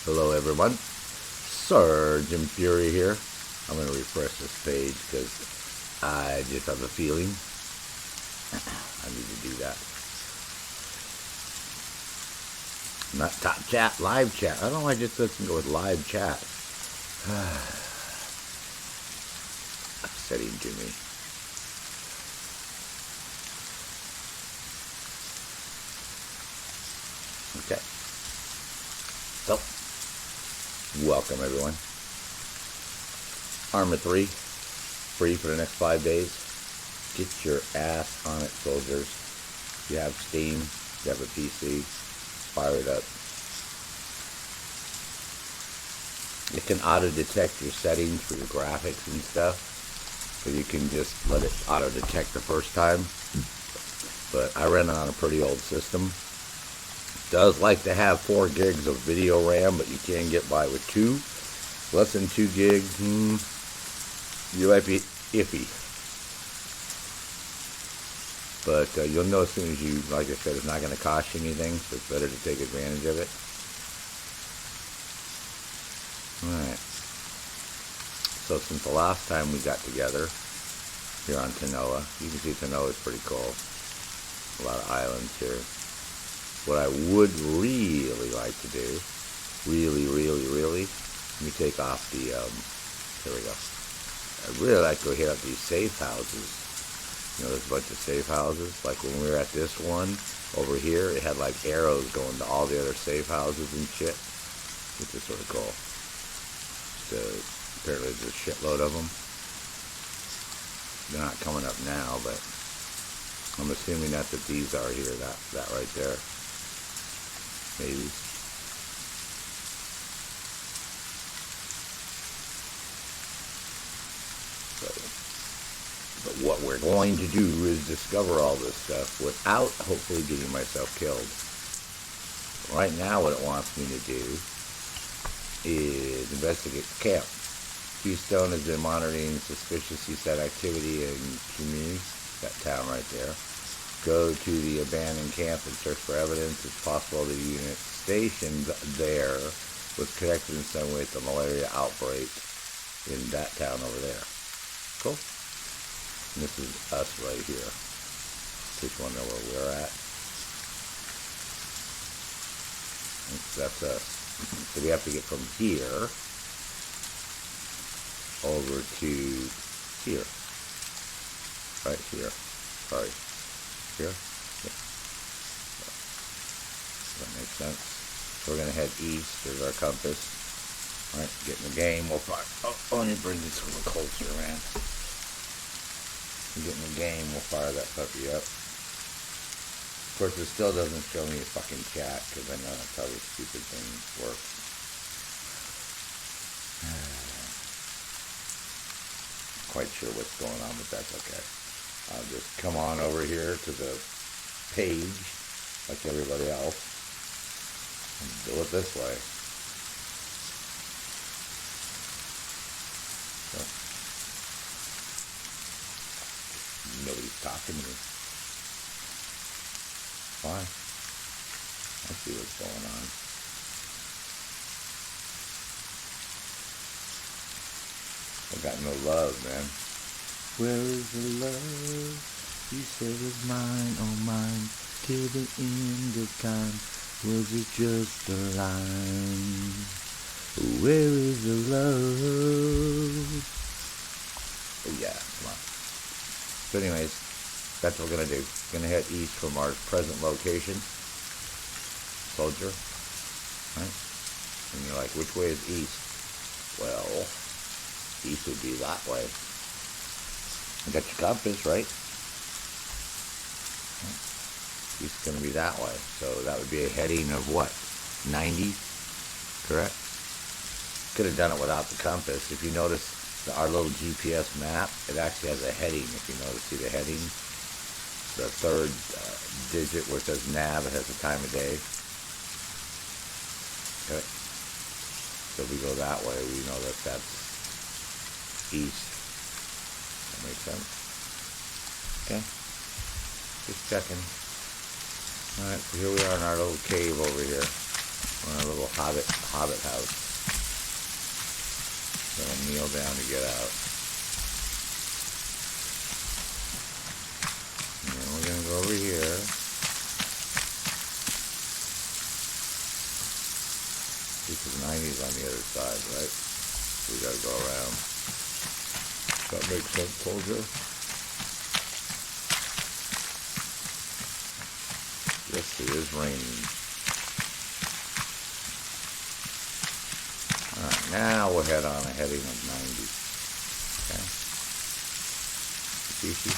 Hello everyone, Sergeant Fury here. I'm going to refresh this page because I just have a feeling I need to do that. Not top chat, live chat. I don't know why I just didn't go with live chat. Upsetting to me. Okay. So, welcome everyone. Arma 3, free for the next 5 days. Get your ass on it, soldiers. If you have Steam, if you have a PC, fire it up. It can auto-detect your settings for your graphics and stuff. So you can just let it auto-detect the first time. But I ran it on a pretty old system. Does like to have 4 gigs of video RAM, but you can get by with 2. Less than 2 gigs, you might be iffy. But you'll know as soon as you, like I said, it's not going to cost you anything, so it's better to take advantage of it. Alright. So since the last time we got together here on Tanoa, you can see Tanoa is pretty cool. A lot of islands here. What I would really like to do, really, let me take off the, here we go. I'd really like to go hit up these safe houses. You know, there's a bunch of safe houses. Like when we were at this one over here, it had like arrows going to all the other safe houses and shit, which is sort of cool. Apparently there's a shitload of them. They're not coming up now, but I'm assuming that's what these are here, that right there. Maybe. But what we're going to do is discover all this stuff without hopefully getting myself killed. Right now what it wants me to do is investigate the camp. Keystone has been monitoring suspicious CSAT activity in community, that town right there. Go to the abandoned camp and search for evidence. It's possible the unit stationed there was connected in some way to the malaria outbreak in that town over there. Cool. And this is us right here. In case you want to know where we're at. That's us. So we have to get from here over to here. Right here. Sorry. Here? Yeah. Does that make sense? So we're going to head east. There's our compass. Alright, get in the game. We'll fire. Oh, let me bring this a little closer, man. Get in the game. We'll fire that puppy up. Of course, it still doesn't show me a fucking chat because I know that's how this stupid thing works. Quite sure what's going on, but that's okay. I'll just come on over here to the page like everybody else and do it this way. So, nobody's talking to me. Why? I see what's going on. I got no love, man. Where is the love you said was mine, oh mine, till the end of time? Was it just a line? Where is the love? Oh yeah, come on. So anyways, that's what we're going to do. We're going to head east from our present location. Soldier. Right? And you're like, which way is east? Well, east would be that way. You got your compass, right? It's going to be that way. So that would be a heading of what? 90? Correct? Could have done it without the compass. If you notice our little GPS map, it actually has a heading. If you notice, see the heading? The third digit where it says nav, it has the time of day. Okay. So if we go that way, we know that that's east. That makes sense. Okay. Just checking. Alright, so here we are in our little cave over here. We're in a little hobbit house. Gonna kneel down to get out. And then we're gonna go over here. This is 90s on the other side, right? So we gotta go around. Does that make sense, soldier? Yes, it is raining. Alright, now we'll head on a heading of 90. Okay. Easy.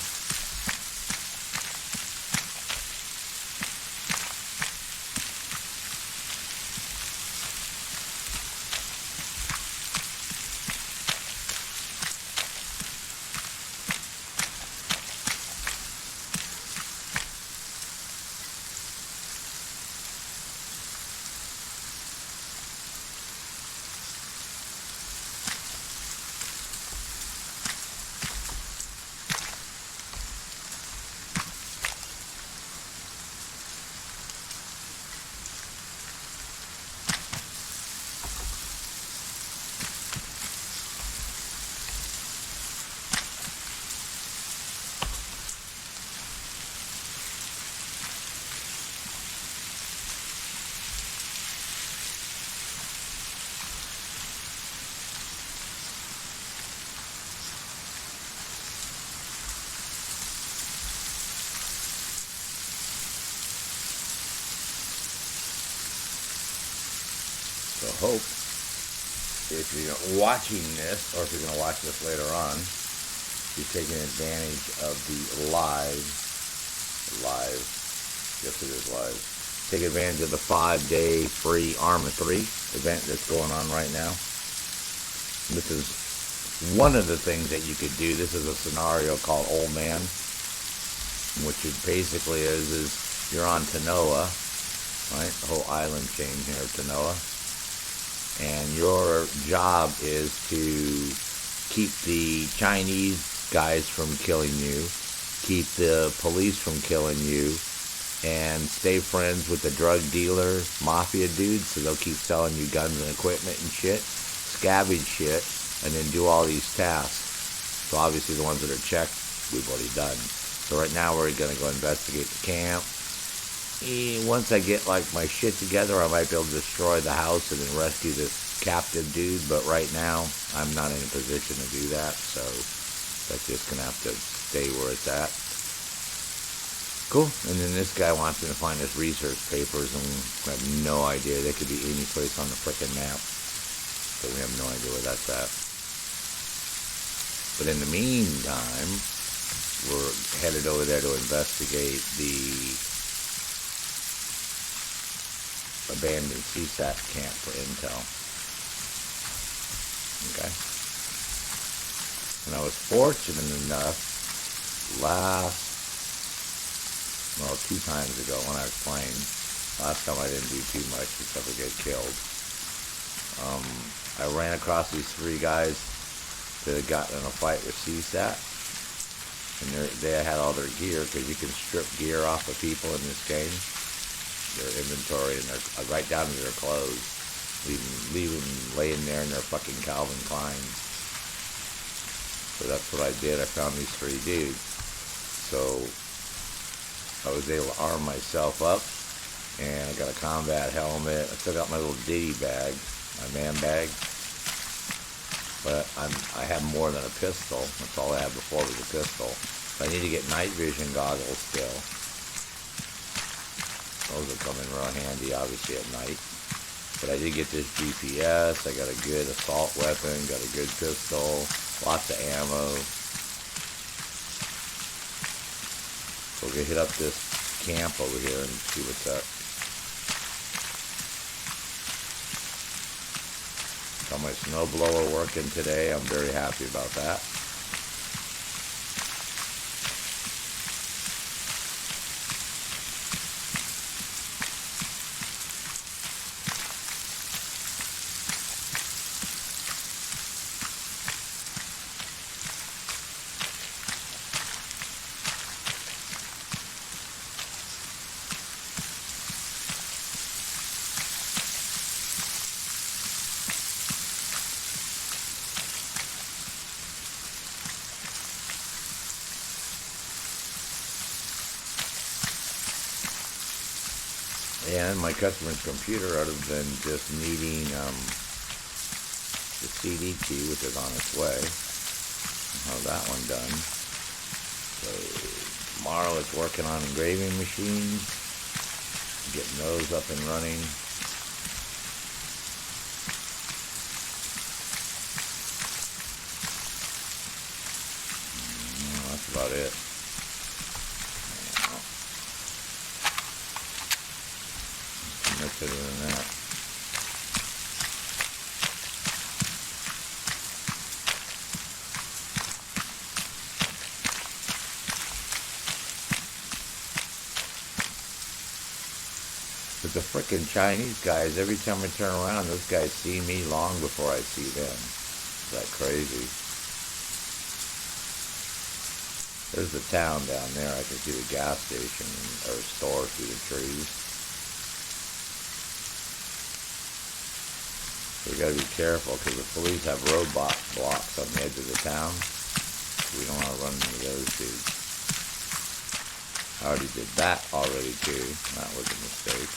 So hope if you're watching this, or if you're going to watch this later on, you're taking advantage of the live, yes it is live, take advantage of the 5-day free Arma 3 event that's going on right now. This is one of the things that you could do. This is a scenario called Old Man, which it basically is you're on Tanoa, right? The whole island chain here, Tanoa. And your job is to keep the Chinese guys from killing you, keep the police from killing you, and stay friends with the drug dealer, mafia dudes, so they'll keep selling you guns and equipment and shit, scavenge shit, and then do all these tasks. So obviously the ones that are checked, we've already done. So right now we're going to go investigate the camp. Once I get like my shit together, I might be able to destroy the house and then rescue this captive dude, but right now I'm not in a position to do that, so that's just gonna have to stay where it's at. Cool. And then this guy wants me to find his research papers, and I have no idea. They could be any place on the frickin' map, so we have no idea where that's at. But in the meantime, we're headed over there to investigate the abandoned CSAT camp for intel. Okay. And I was fortunate enough two times ago when I was playing. Last time I didn't do too much except for get killed. I ran across these 3 guys that had gotten in a fight with CSAT. And they had all their gear, because you can strip gear off of people in this game. Their inventory and right down to their clothes, leave them laying there in their fucking Calvin Kleins. So that's what I did. I found these 3 dudes. So I was able to arm myself up, and I got a combat helmet. I still got my little ditty bag, my man bag, but I have more than a pistol. That's all I had before was a pistol. But I need to get night vision goggles still. Those will come in real handy, obviously, at night. But I did get this GPS. I got a good assault weapon, got a good pistol, lots of ammo. So we're going to hit up this camp over here and see what's up. Got my snowblower working today. I'm very happy about that. in my customer's computer other than just needing the CD key, which is on its way. I'll have that one done. So tomorrow it's working on engraving machines, getting those up and running. That's about it. Much other than that. But the frickin' Chinese guys, every time I turn around, those guys see me long before I see them. Is that crazy? There's a town down there. I can see the gas station or store through the trees. So we gotta be careful because the police have roadblock blocks on the edge of the town. We don't want to run into those dudes. I already did that already too. That was a mistake.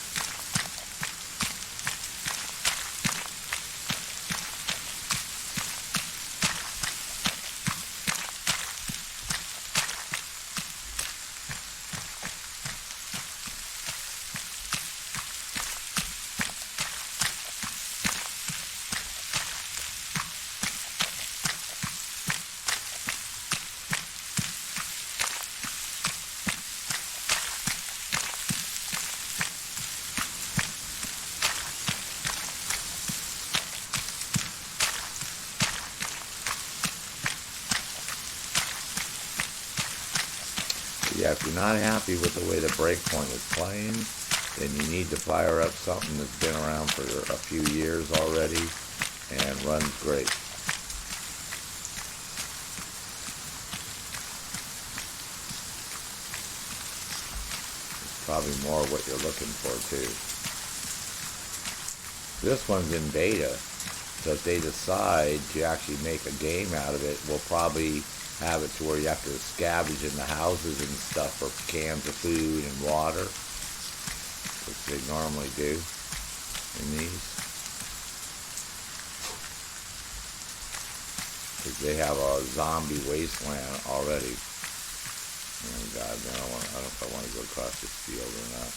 Yeah, if you're not happy with the way the breakpoint is playing, then you need to fire up something that's been around for a few years already and runs great. It's probably more what you're looking for too. This one's in beta, so if they decide to actually make a game out of it, we'll probably have it to where you have to scavenge in the houses and stuff for cans of food and water, which they normally do in these. Because they have a zombie wasteland already. Oh God, man, I don't know if I want to go across this field or not.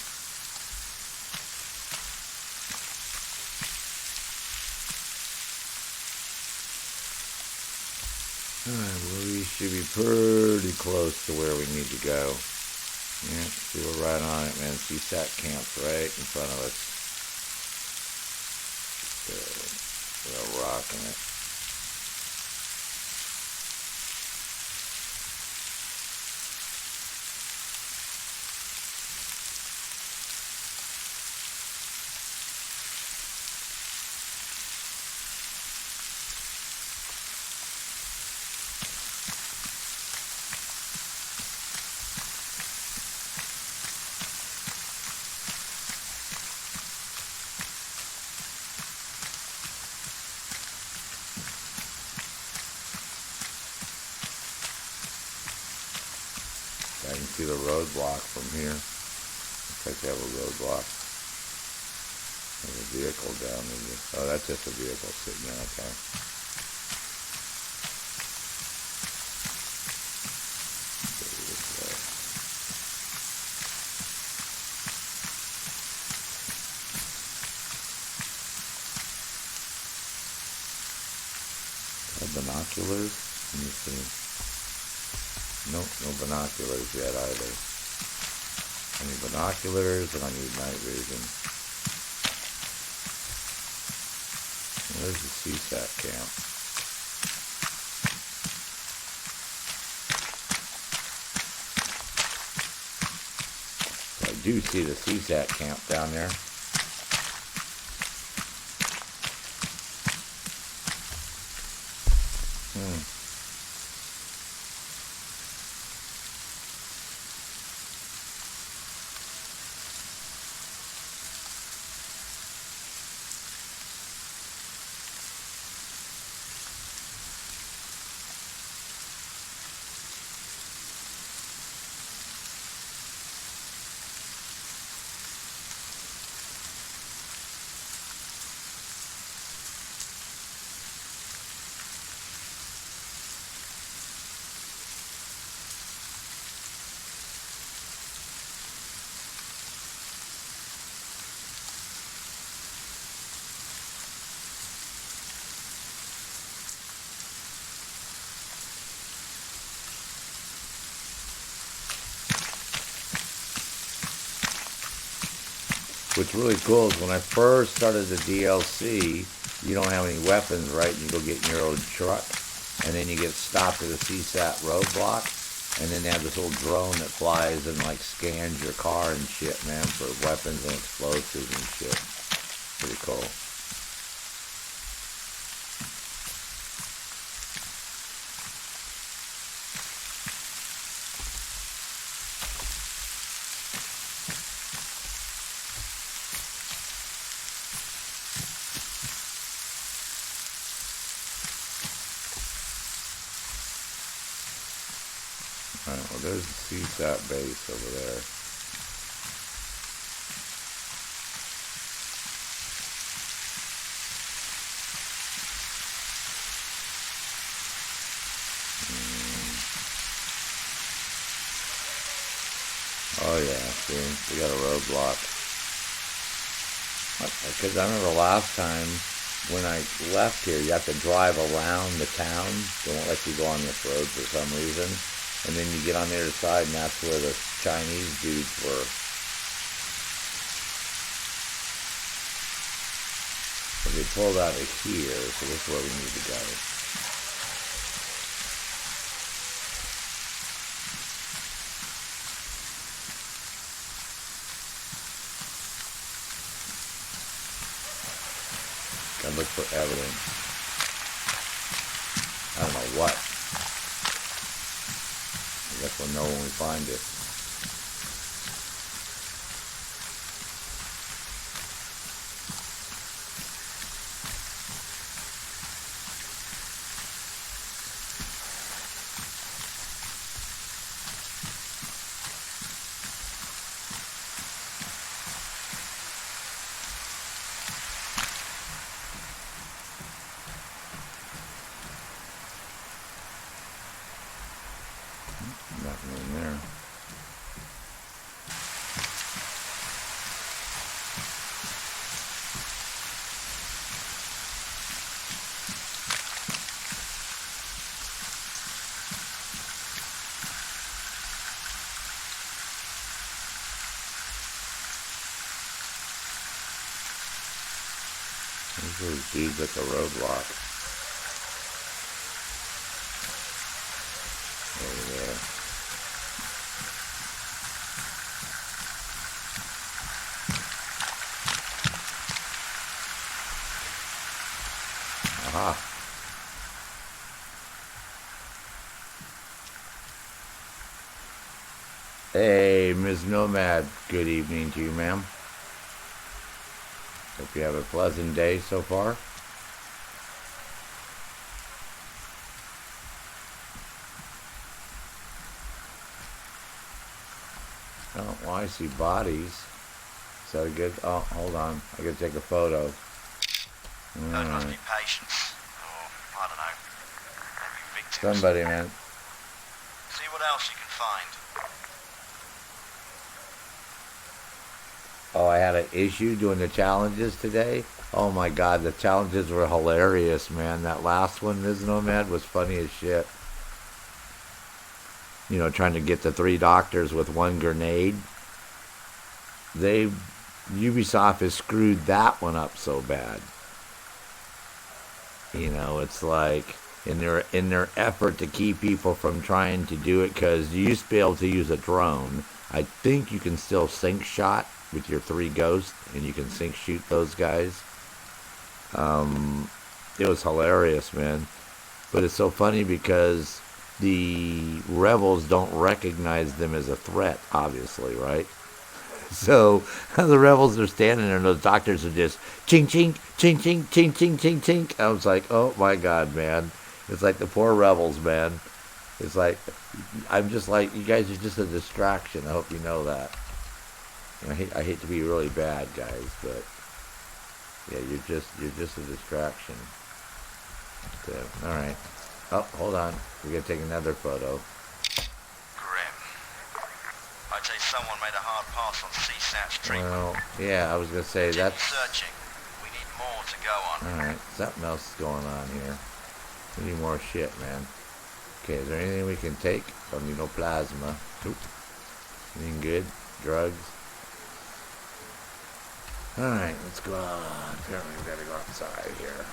Well, we should be pretty close to where we need to go. Yeah, see, we're right on it, man. CSAT camp's right in front of us. We're rocking it. I can see the roadblock from here. Looks like they have a roadblock. There's a vehicle down there. Oh, that's just a vehicle sitting there, okay. Binoculars? Let me see. Nope, no binoculars yet either. I need binoculars and I need night vision. There's the CSAT camp. So I do see the CSAT camp down there. What's really cool is when I first started the DLC, you don't have any weapons, right? And you go get in your old truck, and then you get stopped at a CSAT roadblock, and then they have this little drone that flies and like scans your car and shit, man, for weapons and explosives and shit. Pretty cool. Alright, well there's the CSAT base over there. Oh yeah, see, we got a roadblock. Because I remember last time when I left here, you have to drive around the town. They won't let you go on this road for some reason. And then you get on the other side, and that's where the Chinese dudes were. So they pulled out of here, so this is where we need to go. Gotta look for evidence. I don't know what. I guess we'll know when we find it. Nothing in there. These are those dudes at the roadblock. Over there. Aha. Hey, Ms. Nomad. Good evening to you, ma'am. Hope you have a pleasant day so far. Oh, well, I see bodies. Is that a good... Oh, hold on. I gotta take a photo. Those must be patients. Or, I don't know. Maybe victims. Somebody, man. See what else you can find. Oh, I had an issue doing the challenges today. Oh my god, the challenges were hilarious, man. That last one, Ms. Nomad, was funny as shit. You know, trying to get the 3 doctors with 1 grenade. Ubisoft has screwed that one up so bad. You know, it's like in their effort to keep people from trying to do it, because you used to be able to use a drone. I think you can still sync shot with your 3 ghosts, and you can sync shoot those guys. It was hilarious, man. But it's so funny because the rebels don't recognize them as a threat, obviously, right? So the rebels are standing there, and those doctors are just chink, chink, chink, chink, chink, chink, chink, chink. I was like, oh my god, man. It's like the poor rebels, man. It's like, I'm just like, you guys are just a distraction. I hope you know that. I hate to be really bad, guys, but yeah, you're just a distraction. So, all right. Oh, hold on. We gotta take another photo. Grim. I'd say someone made a hard pass on CSAT's treatment. Well, yeah, I was gonna say Keep that's. searching. We need more to go on. All right, something else is going on here. We need more shit, man. Okay, is there anything we can take? Don't need no plasma. Oop. Anything good? Drugs? Alright, let's go. Apparently we gotta go outside here.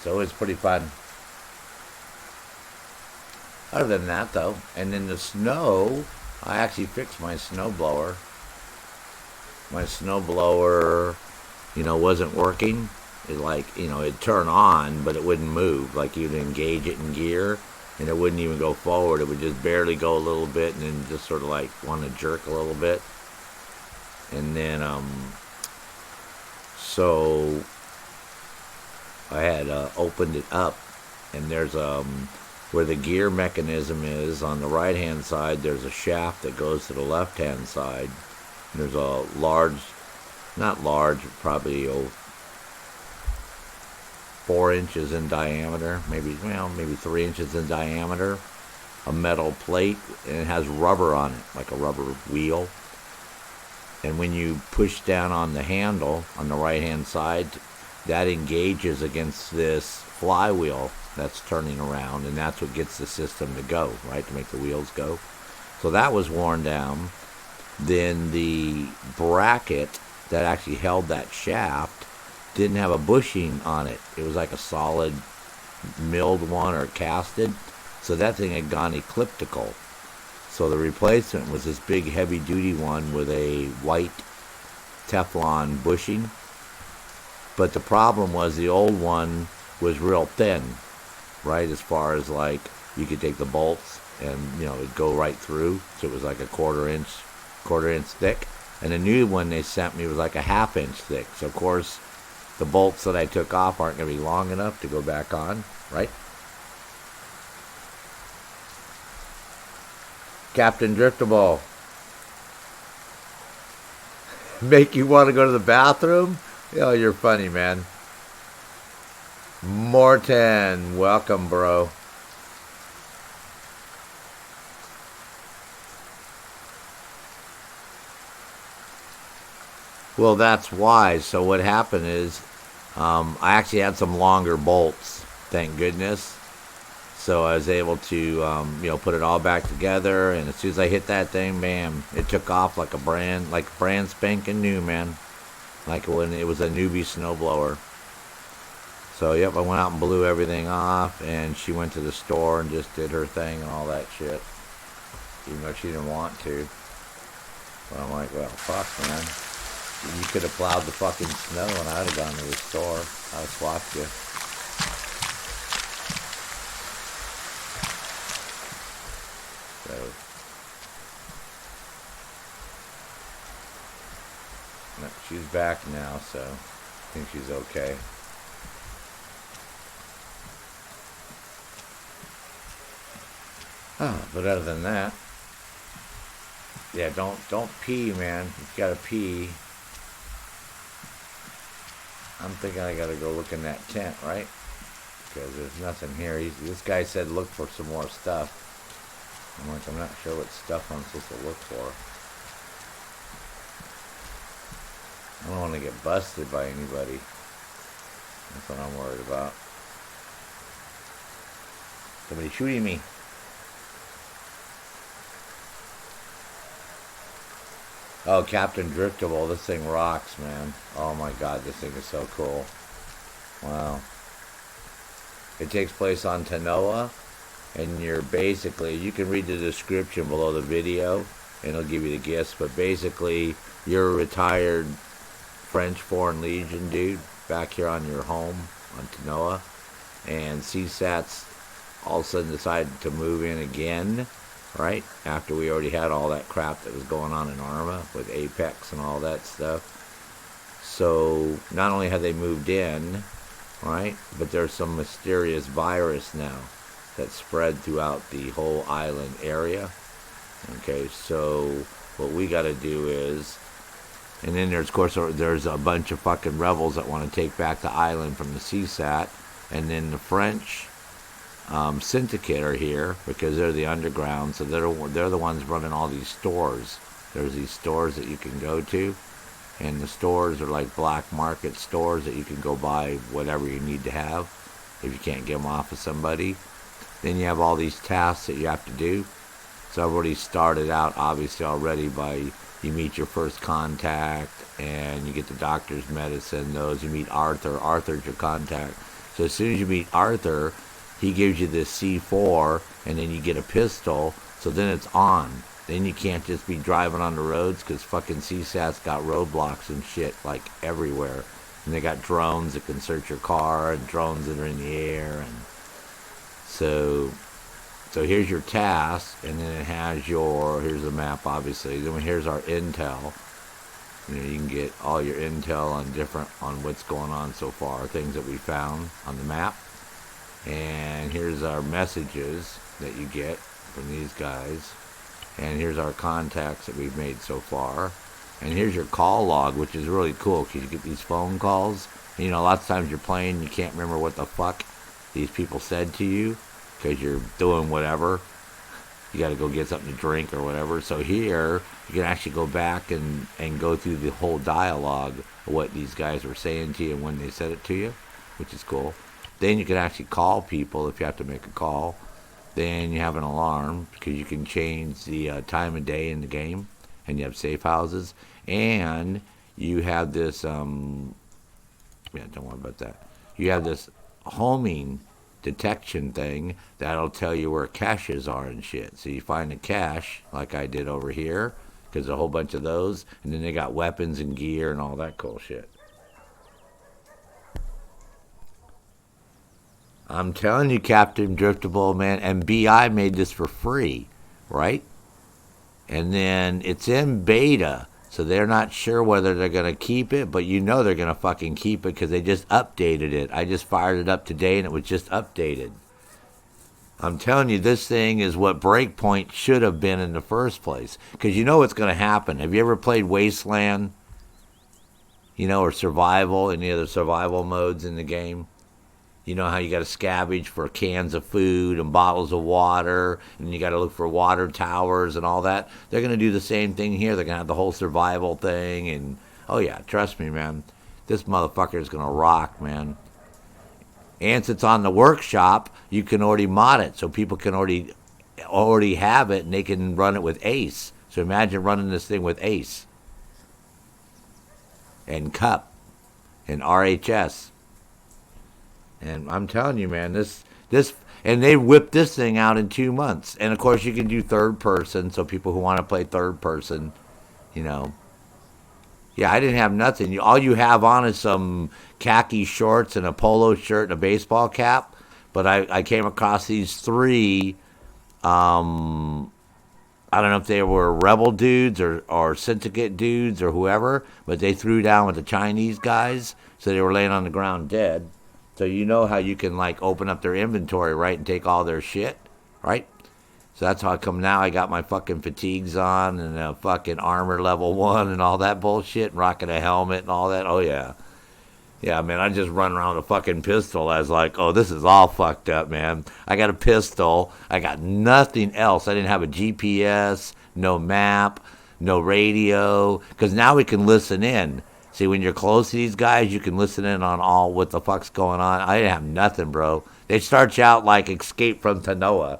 So it's pretty fun. Other than that, though, and in the snow, I actually fixed my snowblower. My snowblower, wasn't working. It it'd turn on, but it wouldn't move. Like you'd engage it in gear, and it wouldn't even go forward. It would just barely go a little bit, and then just sort of like want to jerk a little bit. And then, so I had opened it up, and there's where the gear mechanism is on the right hand side, there's a shaft that goes to the left hand side. There's a large, not large, probably 4 inches in diameter, maybe 3 inches in diameter, a metal plate, and it has rubber on it, like a rubber wheel. And when you push down on the handle on the right hand side, that engages against this flywheel that's turning around, and that's what gets the system to go, right, to make the wheels go. So that was worn down. Then the bracket that actually held that shaft didn't have a bushing on it. It was like a solid milled one or casted. So that thing had gone ecliptical. So the replacement was this big heavy duty one with a white Teflon bushing. But the problem was the old one was real thin, right? As far as like you could take the bolts and it'd go right through. So it was like a quarter inch thick. And the new one they sent me was like a ½ inch thick. So of course the bolts that I took off aren't going to be long enough to go back on, right? Captain Driftable. Make you want to go to the bathroom? Oh, you're funny, man. Morton, welcome, bro. Well, that's why. So what happened is I actually had some longer bolts, thank goodness. So I was able to, put it all back together. And as soon as I hit that thing, bam, it took off like a brand spanking new, man. Like when it was a newbie snowblower. So, yep, I went out and blew everything off. And she went to the store and just did her thing and all that shit. Even though she didn't want to. But I'm like, well, fuck, man. You could have plowed the fucking snow and I'd have gone to the store. I'd have swapped you. So. No, she's back now, so I think she's okay. But other than that, yeah, don't pee, man. If you gotta pee, I'm thinking I gotta go look in that tent, right? Because there's nothing here. This guy said look for some more stuff. I'm like, I'm not sure what stuff I'm supposed to look for. I don't want to get busted by anybody. That's what I'm worried about. Somebody shooting me. Oh, Captain Driftable, this thing rocks, man. Oh my god, this thing is so cool. Wow. It takes place on Tanoa, and you can read the description below the video, and it'll give you the gist, but basically, you're a retired French Foreign Legion dude, back here on your home, on Tanoa, and CSAT's all of a sudden decided to move in again, right? After we already had all that crap that was going on in Arma with Apex and all that stuff. So not only have they moved in, right, but there's some mysterious virus now that spread throughout the whole island area. Okay, so what we got to do is, and then there's a bunch of fucking rebels that want to take back the island from the CSAT, and then the French syndicate are here because they're the underground, so they're the ones running all these stores. There's these stores that you can go to, and the stores are like black market stores that you can go buy whatever you need to have if you can't get them off of somebody. Then you have all these tasks that you have to do. So I've already started out, obviously, already by you meet your first contact and you get the doctor's medicine, those. You meet Arthur. Arthur's your contact. So as soon as you meet Arthur, he gives you this C4 and then you get a pistol. So then it's on. Then you can't just be driving on the roads because fucking CSAT's got roadblocks and shit like everywhere. And they got drones that can search your car and drones that are in the air. And so here's your task, and then it has here's the map, obviously. Then here's our intel. You know, you can get all your intel on what's going on so far, things that we found on the map. And here's our messages that you get from these guys. And here's our contacts that we've made so far. And here's your call log, which is really cool because you get these phone calls. And, you know, lots of times you're playing, you can't remember what the fuck these people said to you because you're doing whatever. You got to go get something to drink or whatever. So here, you can actually go back and go through the whole dialogue of what these guys were saying to you and when they said it to you, which is cool. Then you can actually call people if you have to make a call. Then you have an alarm because you can change the time of day in the game. And you have safe houses. And you have this, don't worry about that. You have this homing detection thing that'll tell you where caches are and shit. So you find a cache, like I did over here, because a whole bunch of those. And then they got weapons and gear and all that cool shit. I'm telling you, Captain Driftable, man, and BI made this for free, right? And then it's in beta, so they're not sure whether they're going to keep it, but you know they're going to fucking keep it because they just updated it. I just fired it up today, and it was just updated. I'm telling you, this thing is what Breakpoint should have been in the first place because you know what's going to happen. Have you ever played Wasteland, you know, or Survival, any other survival modes in the game? You know how you got to scavenge for cans of food and bottles of water, and you got to look for water towers and all that. They're going to do the same thing here. They're going to have the whole survival thing, and oh yeah, trust me, man, this motherfucker is going to rock, man. And since it's on the workshop, you can already mod it, so people can already have it, and they can run it with Ace. So imagine running this thing with Ace and Cup and RHS. And I'm telling you, man, this, and they whipped this thing out in 2 months. And of course, you can do third person, so people who want to play third person, you know. Yeah, I didn't have nothing. All you have on is some khaki shorts and a polo shirt and a baseball cap. But I came across these three. I don't know if they were rebel dudes or syndicate dudes or whoever, but they threw down with the Chinese guys, so they were laying on the ground dead. So you know how you can, like, open up their inventory, right, and take all their shit, right? So that's how I come now. I got my fucking fatigues on and a fucking armor level 1 and all that bullshit, rocking a helmet and all that. Oh, yeah. Yeah, man, I just run around with a fucking pistol. I was like, oh, this is all fucked up, man. I got a pistol. I got nothing else. I didn't have a GPS, no map, no radio, because now we can listen in. See, when you're close to these guys, you can listen in on all what the fuck's going on. I didn't have nothing, bro. They start you out like Escape from Tanoa.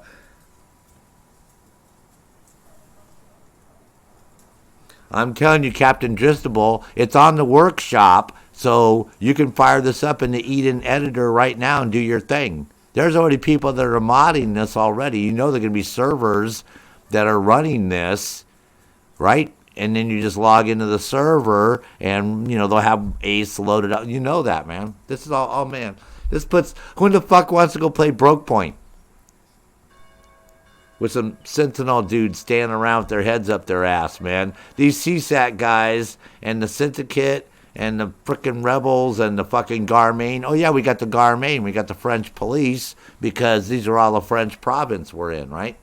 I'm telling you, Captain Dristable, it's on the workshop, so you can fire this up in the Eden editor right now and do your thing. There's already people that are modding this already. You know there are going to be servers that are running this, right? And then you just log into the server and, you know, they'll have Ace loaded up. You know that, man. This is all, oh, man. This puts, who the fuck wants to go play Breakpoint? With some Sentinel dudes standing around with their heads up their ass, man. These CSAT guys and the Syndicate and the frickin' rebels and the fucking Garmain. Oh, yeah, we got the Garmain. We got the French police because these are all the French province we're in, right?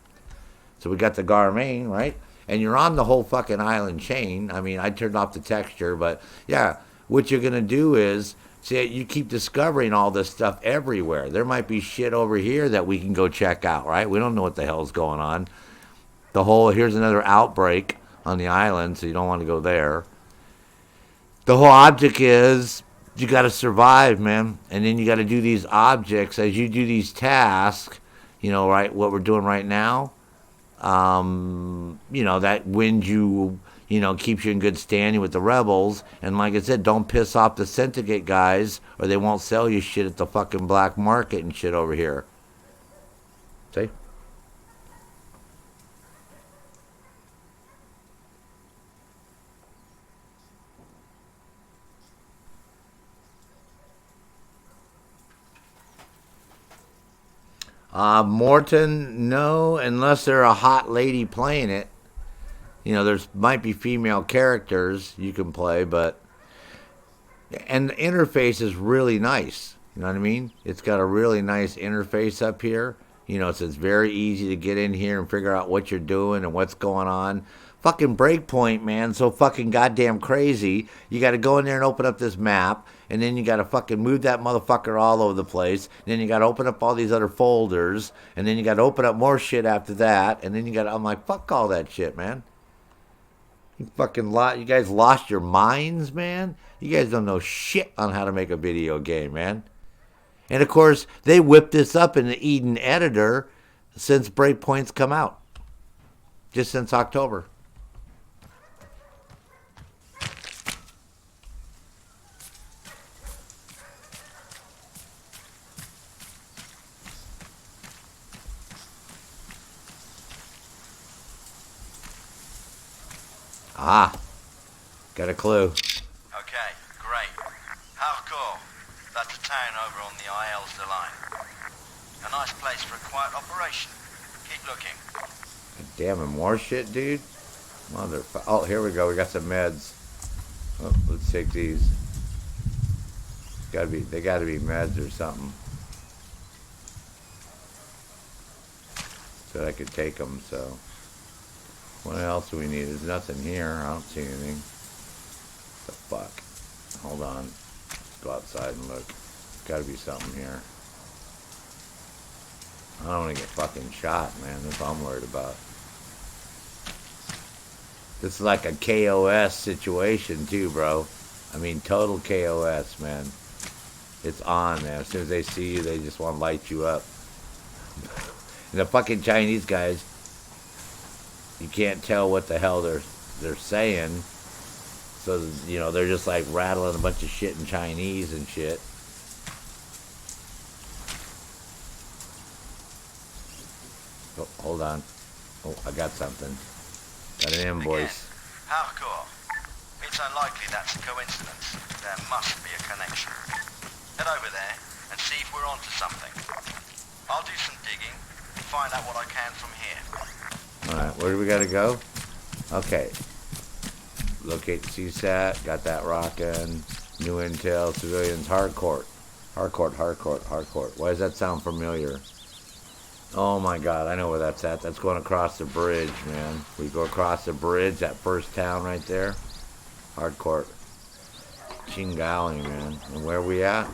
So we got the Garmain, right? And you're on the whole fucking island chain. I mean, I turned off the texture, but yeah, what you're going to do is, see, you keep discovering all this stuff everywhere. There might be shit over here that we can go check out, right? We don't know what the hell's going on. Here's another outbreak on the island, so you don't want to go there. The whole object is, you got to survive, man. And then you got to do these objects. As you do these tasks, you know, right, what we're doing right now, you know, that wins you, you know, keeps you in good standing with the rebels. And like I said, don't piss off the syndicate guys or they won't sell you shit at the fucking black market and shit over here. See? Morton, no, unless they're a hot lady playing it. You know, there's might be female characters you can play, but and the interface is really nice. You know what I mean? It's got a really nice interface up here. You know, so it's very easy to get in here and figure out what you're doing and what's going on. Fucking Breakpoint, man, so fucking goddamn crazy. You got to go in there and open up this map, and then you got to fucking move that motherfucker all over the place. And then you got to open up all these other folders, and then you got to open up more shit after that. And then you got to, I'm like, fuck all that shit, man. You guys lost your minds, man. You guys don't know shit on how to make a video game, man. And of course, they whipped this up in the Eden editor since Breakpoint's come out. Just since October. Ah, got a clue. Okay, great. Hardcore. That's a town over on the IL's line. A nice place for a quiet operation. Keep looking. Damn, and more shit, dude. Motherfucker. Oh, here we go. We got some meds. Oh, let's take these. They gotta be meds or something. So I could take them, so. What else do we need? There's nothing here. I don't see anything. The fuck? Hold on. Let's go outside and look. Gotta be something here. I don't want to get fucking shot, man. That's what I'm worried about. This is like a KOS situation, too, bro. I mean, total KOS, man. It's on, man. As soon as they see you, they just want to light you up. And the fucking Chinese guys, you can't tell what the hell they're saying. So, you know, they're just like rattling a bunch of shit in Chinese and shit. Oh, hold on. Oh, I got something. Got an invoice. Again, hardcore. It's unlikely that's a coincidence. There must be a connection. Head over there and see if we're onto something. I'll do some digging and find out what I can from here. Alright, where do we gotta go? Okay. Locate CSAT, got that rockin'. New intel, civilians, hardcourt. Hardcourt. Why does that sound familiar? Oh my god, I know where that's at. That's going across the bridge, man. We go across the bridge, that first town right there. Hardcourt. Chingali, man. And where are we at?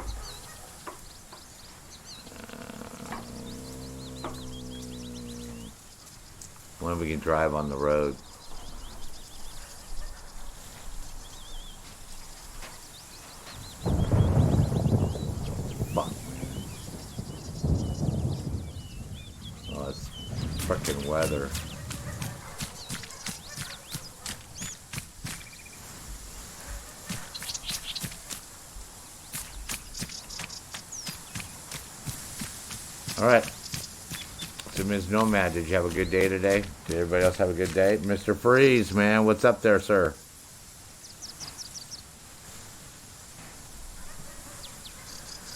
When we can drive on the road. Fuck, man. Oh, that's frickin' weather. Alright. So, Ms. Nomad, did you have a good day today? Did everybody else have a good day? Mr. Freeze, man, what's up there, sir?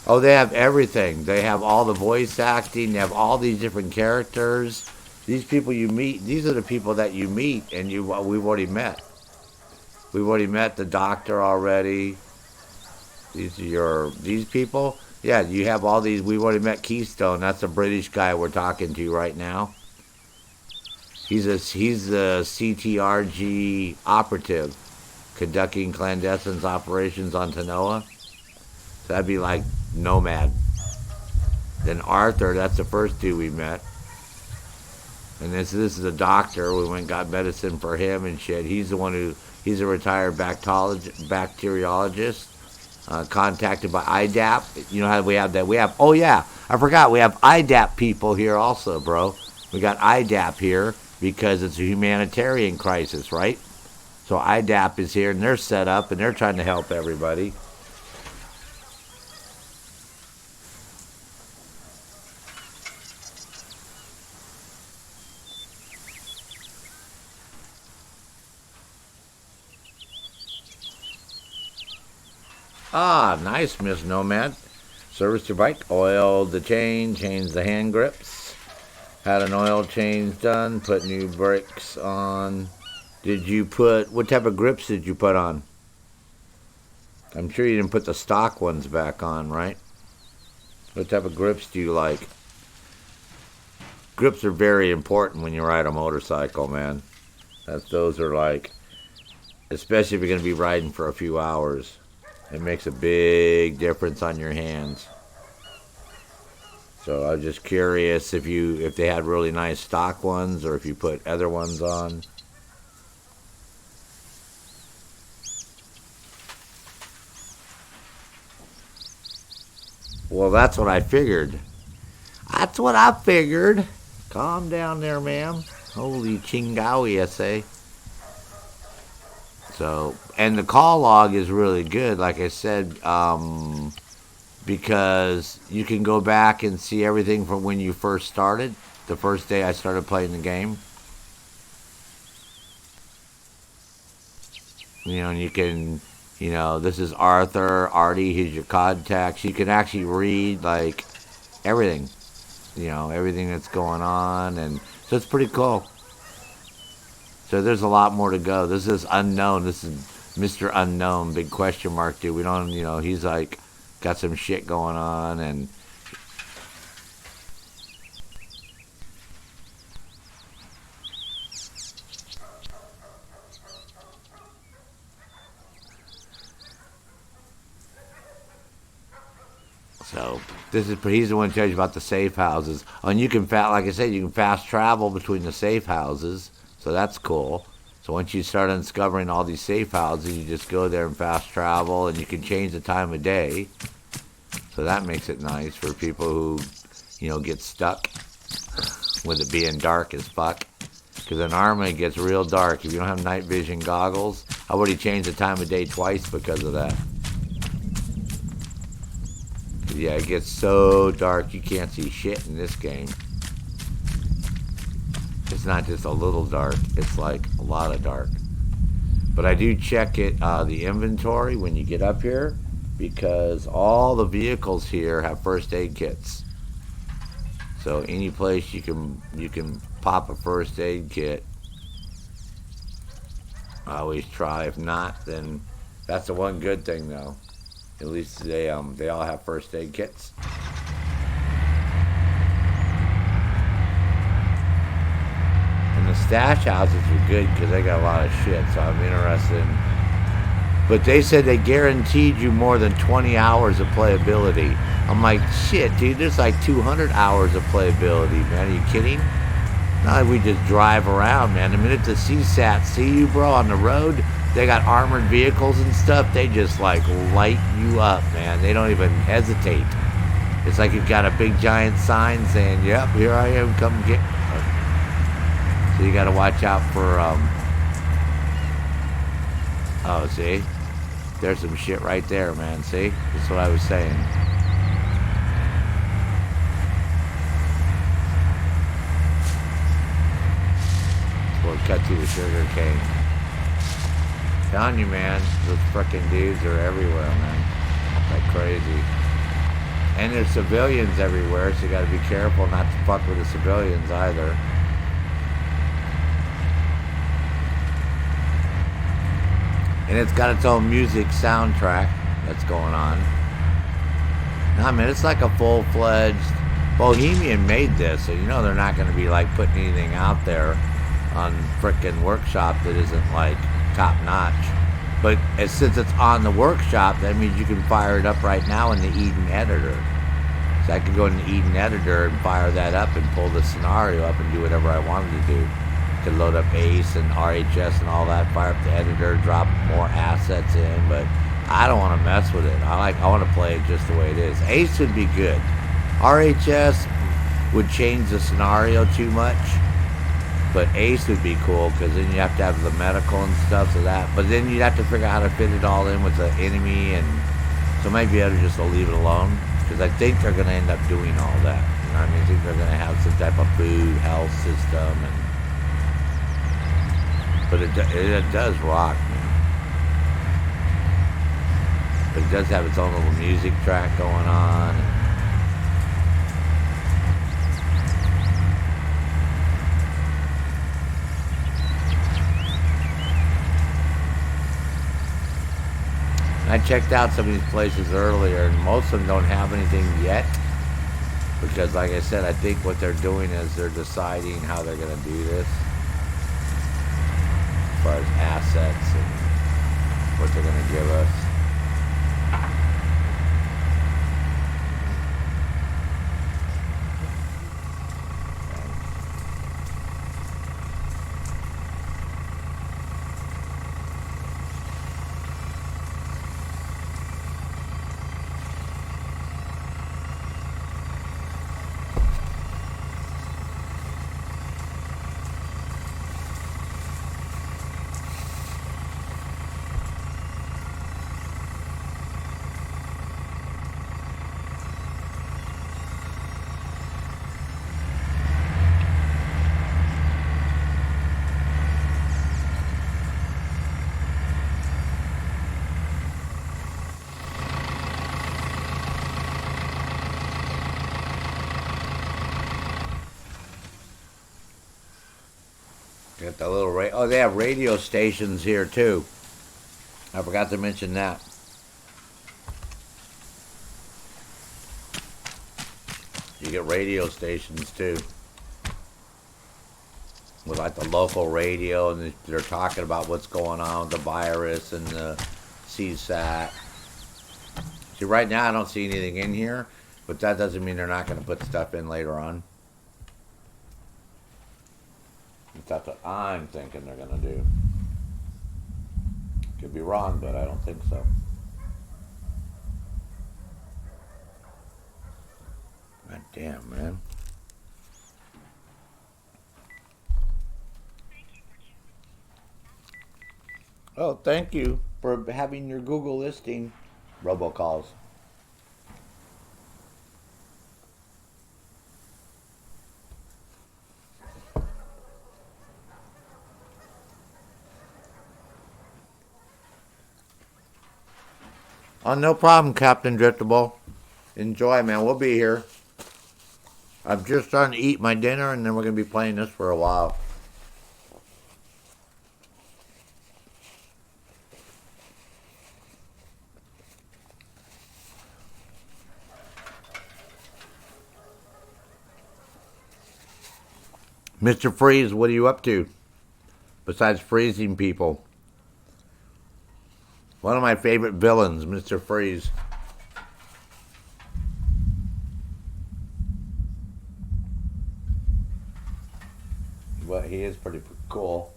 Oh, they have everything. They have all the voice acting. They have all these different characters. These people you meet, these are the people that you meet, and we've already met. We've already met the doctor already. These people. Yeah, you have all these. We've already met Keystone. That's a British guy we're talking to right now. He's the CTRG operative, conducting clandestine operations on Tanoa. So that'd be like Nomad. Then Arthur, that's the first dude we met. And this is a doctor. We went and got medicine for him and shit. He's the one he's a retired bacteriologist. Contacted by IDAP. You know how we have that? Oh yeah, I forgot. We have IDAP people here also, bro. We got IDAP here. because it's a humanitarian crisis, right? So IDAP is here, and they're set up, and they're trying to help everybody. Ah, nice, Miss Nomad. Service your bike, oiled the chain, changed the hand grips. Had an oil change done, put new brakes on. Did you put, what type of grips did you put on? I'm sure you didn't put the stock ones back on, right? What type of grips do you like? Grips are very important when you ride a motorcycle, man. Those are like, especially if you're going to be riding for a few hours. It makes a big difference on your hands. So I was just curious if they had really nice stock ones or if you put other ones on. Well, that's what I figured. That's what I figured. Calm down there, ma'am. Holy chingawi, I say. So, and the call log is really good, like I said, because you can go back and see everything from when you first started, the first day I started playing the game. You know, and you can, you know, this is Arthur, Artie, here's your contacts. You can actually read, like, everything, you know, everything that's going on, and so it's pretty cool. So there's a lot more to go. This is unknown. This is Mr. Unknown, big question mark, dude. We don't, you know, he's like got some shit going on, and so he's the one who tells you about the safe houses. Oh, and you can like I said, you can fast travel between the safe houses. So that's cool. So once you start uncovering all these safe houses, you just go there and fast travel, and you can change the time of day. So that makes it nice for people who, you know, get stuck with it being dark as fuck. Because in Arma, it gets real dark. If you don't have night vision goggles, I already changed the time of day twice because of that. Yeah, it gets so dark you can't see shit in this game. It's not just a little dark, it's like a lot of dark. But I do check it, the inventory when you get up here, because all the vehicles here have first aid kits. So any place you can pop a first aid kit. I always try. If not, then that's the one good thing though. At least they all have first aid kits. And the stash houses are good because they got a lot of shit, so I'm interested in. But they said they guaranteed you more than 20 hours of playability. I'm like, shit, dude, there's like 200 hours of playability, man. Are you kidding? Not like we just drive around, man. The minute the CSAT see you, bro, on the road, they got armored vehicles and stuff. They just like light you up, man. They don't even hesitate. It's like you've got a big giant sign saying, yep, here I am, come get. So you got to watch out for, oh, see? There's some shit right there, man. See? That's what I was saying. We'll cut through the sugar cane. Telling you, man, those frickin' dudes are everywhere, man. Like crazy. And there's civilians everywhere, so you gotta be careful not to fuck with the civilians either. And it's got its own music soundtrack that's going on. Nah, man, it's like a full-fledged... Bohemian made this, so you know they're not going to be like putting anything out there on frickin' Workshop that isn't like top-notch. But since it's on the Workshop, that means you can fire it up right now in the Eden editor. So I could go in the Eden editor and fire that up and pull the scenario up and do whatever I wanted to do. Could load up ACE and RHS and all that, fire up the editor, drop more assets in, but I don't want to mess with it. I want to play it just the way it is. ACE would be good. RHS would change the scenario too much. But ace would be cool because then you have to have the medical and stuff, so that. But then you'd have to figure out how to fit it all in with the enemy, and so it might be better just to leave it alone because I think they're going to end up doing all that. You know what I mean? I think they're going to have some type of food, health system, and but it does rock, man. But it does have its own little music track going on. I checked out some of these places earlier, and most of them don't have anything yet. Because, like I said, I think what they're doing is they're deciding how they're going to do this. As far as assets and what they're going to give us. Got the little oh, they have radio stations here too. I forgot to mention that. You get radio stations too, with like the local radio, and they're talking about what's going on with the virus and the CSAT. See, right now I don't see anything in here, but that doesn't mean they're not going to put stuff in later on. That's what I'm thinking they're going to do. Could be wrong, but I don't think so. God damn, man. Oh, thank you for having your Google listing robocalls. Oh, no problem, Captain Driftable. Enjoy, man. We'll be here. I'm just starting to eat my dinner, and then we're going to be playing this for a while. Mr. Freeze, what are you up to? Besides freezing people. One of my favorite villains, Mr. Freeze. But he is pretty cool.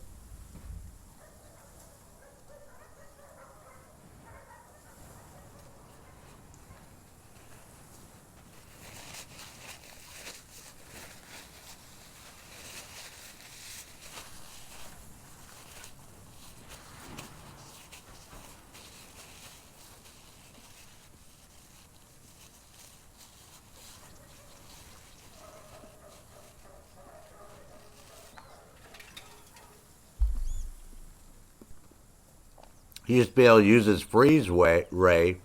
He used to be able to use his freeze ray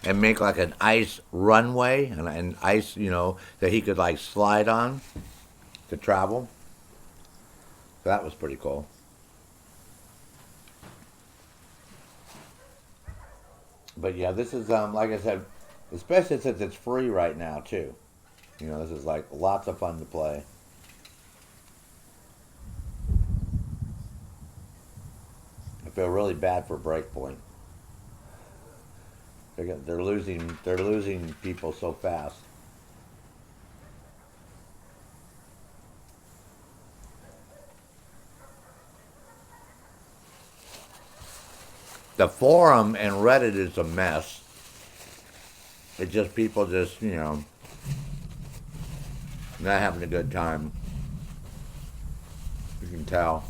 and make like an ice runway and ice, you know, that he could like slide on to travel. So that was pretty cool. But yeah, this is like I said, especially since it's free right now too. You know, this is like lots of fun to play. I feel really bad for Breakpoint. They're losing people so fast. The forum and Reddit is a mess. It's just people just, you know, not having a good time. You can tell.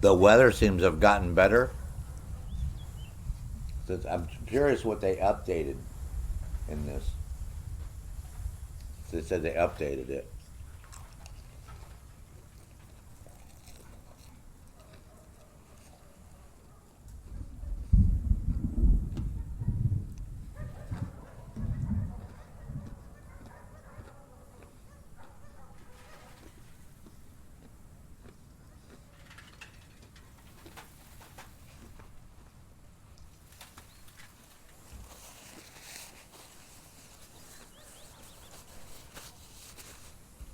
The weather seems to have gotten better. I'm curious what they updated in this. They said they updated it.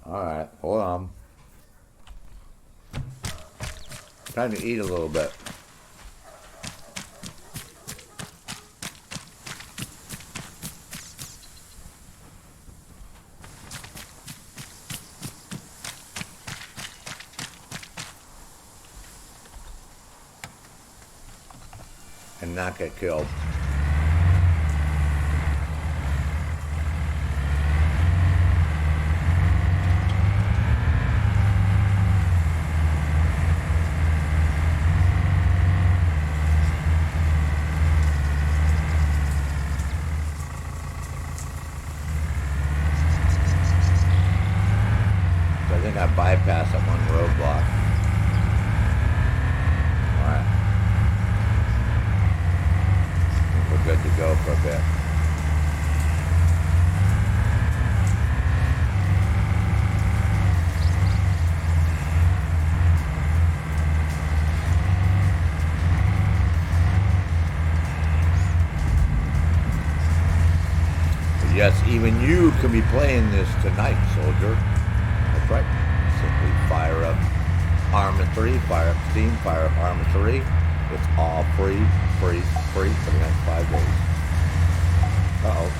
Alright, hold on. Trying to eat a little bit. And not get killed. I bypassed that one roadblock. Alright. I think we're good to go for a bit. But yes, even you can be playing this tonight, soldier. That's right. Simply fire up Arma 3, fire up Steam, fire up Arma 3. It's all free for the next 5 days. Uh-oh.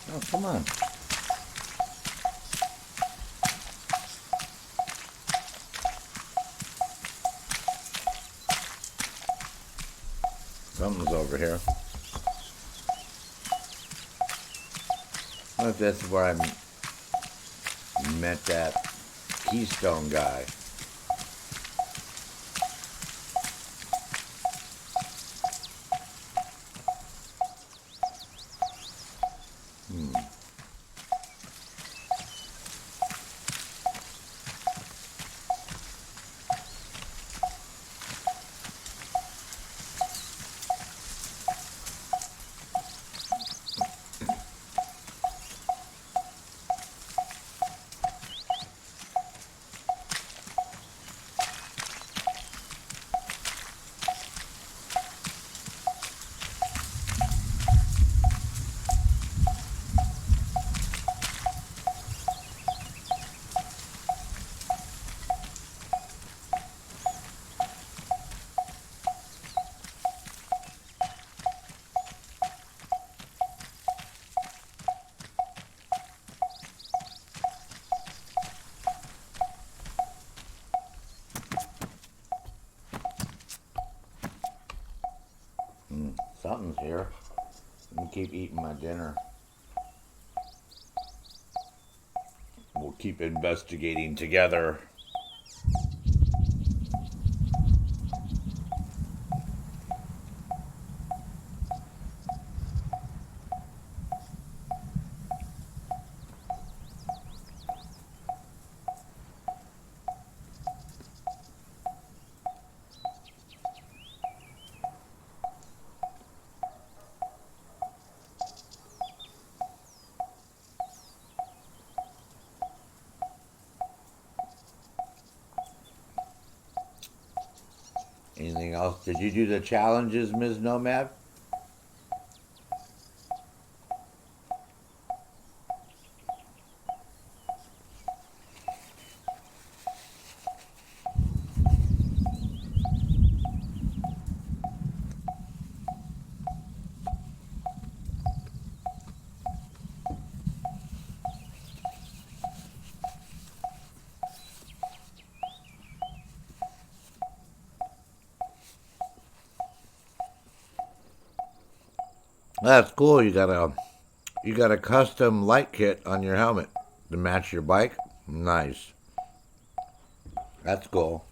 Oh, come on. Something's over here. wonder if that's where I met that Keystone guy. Something's here. Let me keep eating my dinner. We'll keep investigating together. Anything else? Did you do the challenges, Ms. Nomad? That's cool. You got a custom light kit on your helmet to match your bike. Nice. That's cool.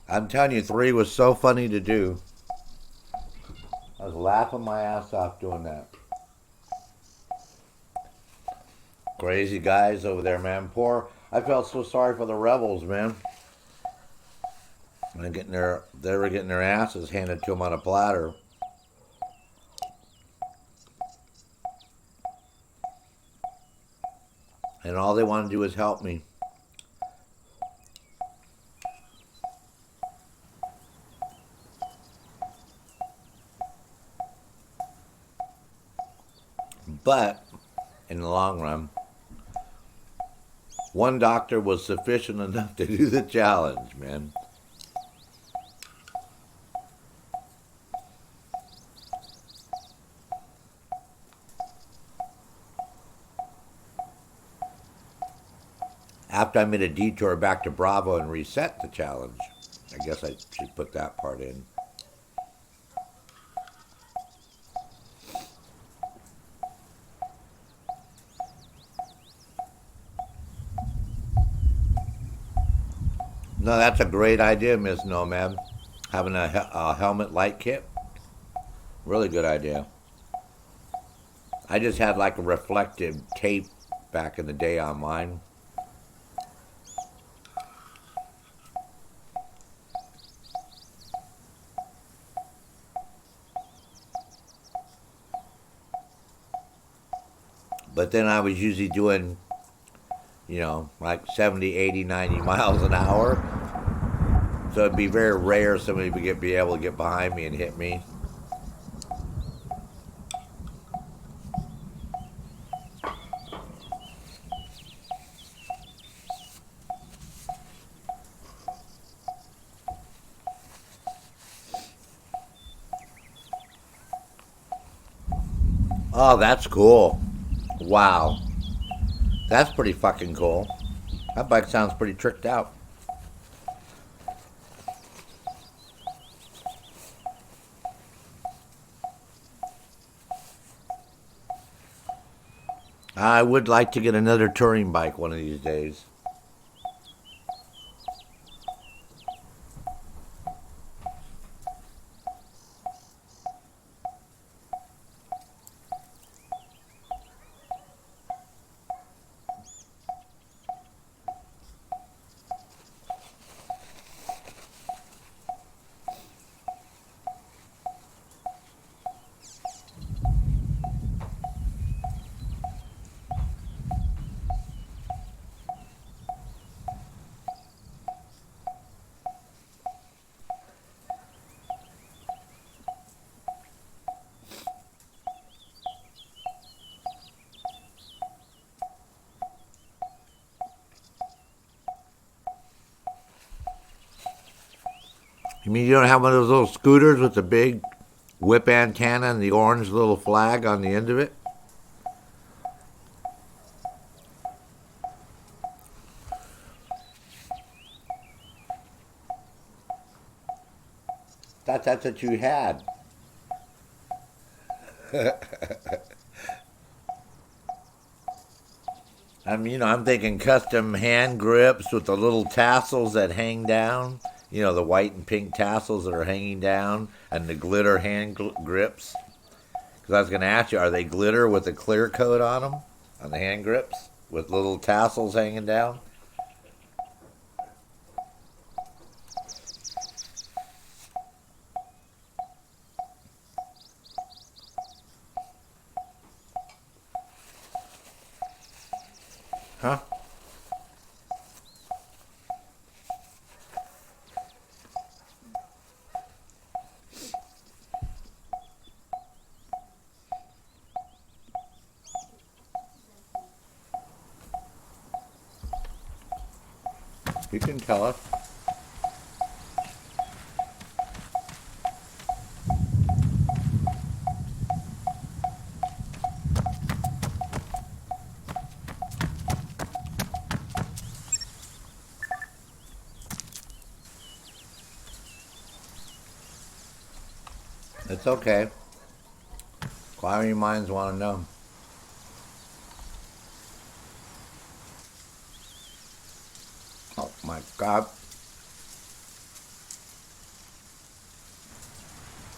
I'm telling you, 3 was so funny to do. I was laughing my ass off doing that. Crazy guys over there, man. I felt so sorry for the rebels, man. They were getting their asses handed to them on a platter. And all they wanted to do was help me. But, in the long run, one doctor was sufficient enough to do the challenge, man. After I made a detour back to Bravo and reset the challenge, I guess I should put that part in. No, that's a great idea, Miss Nomad. Having a helmet light kit. Really good idea. I just had like a reflective tape back in the day on mine. But then I was usually doing, like 70, 80, 90 miles an hour. So it'd be very rare somebody would be able to get behind me and hit me. Oh, that's cool. Wow. That's pretty fucking cool. That bike sounds pretty tricked out. I would like to get another touring bike one of these days. You mean you don't have one of those little scooters with the big whip antenna and the orange little flag on the end of it? That's what you had. I'm thinking custom hand grips with the little tassels that hang down. The white and pink tassels that are hanging down, and the glitter hand grips. Because I was going to ask you, are they glitter with a clear coat on them, on the hand grips, with little tassels hanging down? Huh? You can tell us. It's okay. Inquiring minds want to know. Oh my God.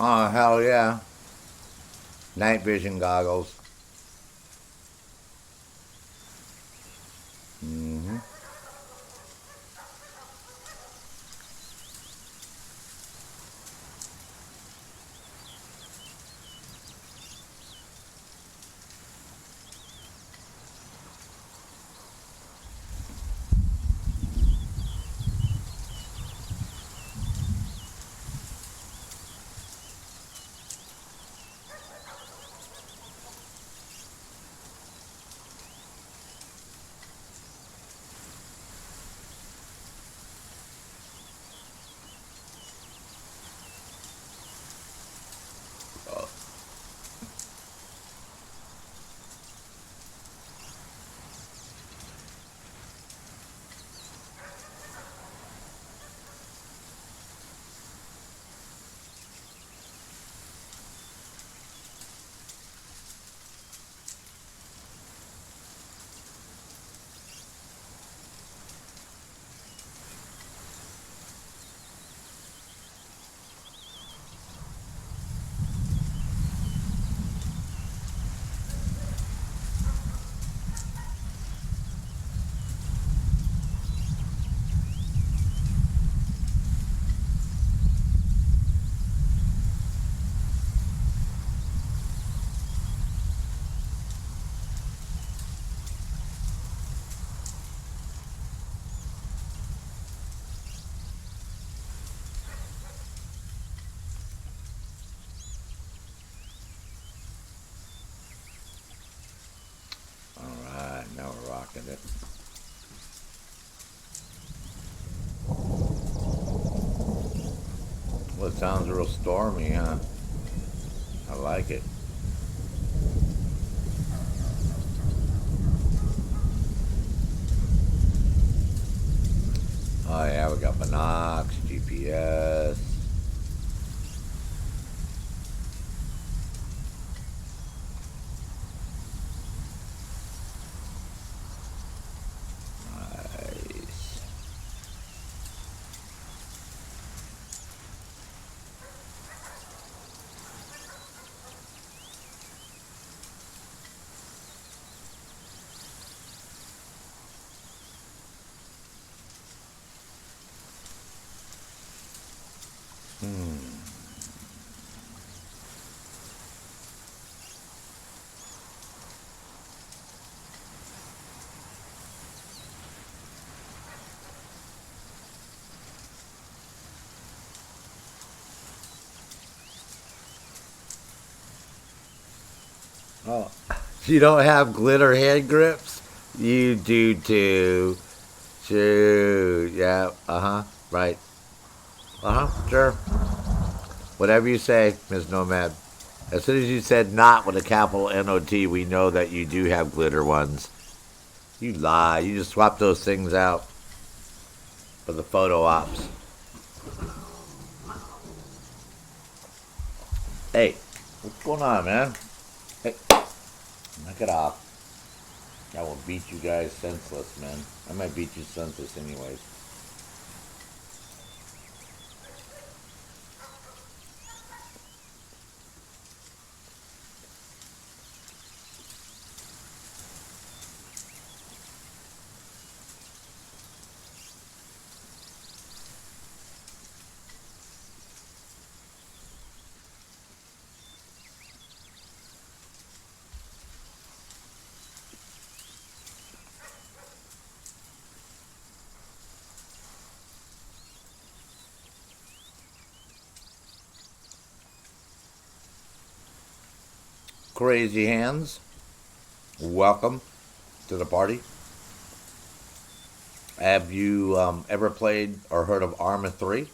Oh, hell yeah. Night vision goggles. Mm-hmm. Now we're rocking it. Well, it sounds real stormy, huh? I like it. Oh yeah, we got binocs, GPS. Oh, you don't have glitter hand grips? You do too. Shoot. Yeah. Right. Sure. Whatever you say, Ms. Nomad. As soon as you said not with a capital N-O-T, we know that you do have glitter ones. You lie. You just swap those things out for the photo ops. Hey, what's going on, man? Hey, knock it off. I will beat you guys senseless, man. I might beat you senseless anyways. Crazy Hands, welcome to the party. Have you ever played or heard of Arma 3?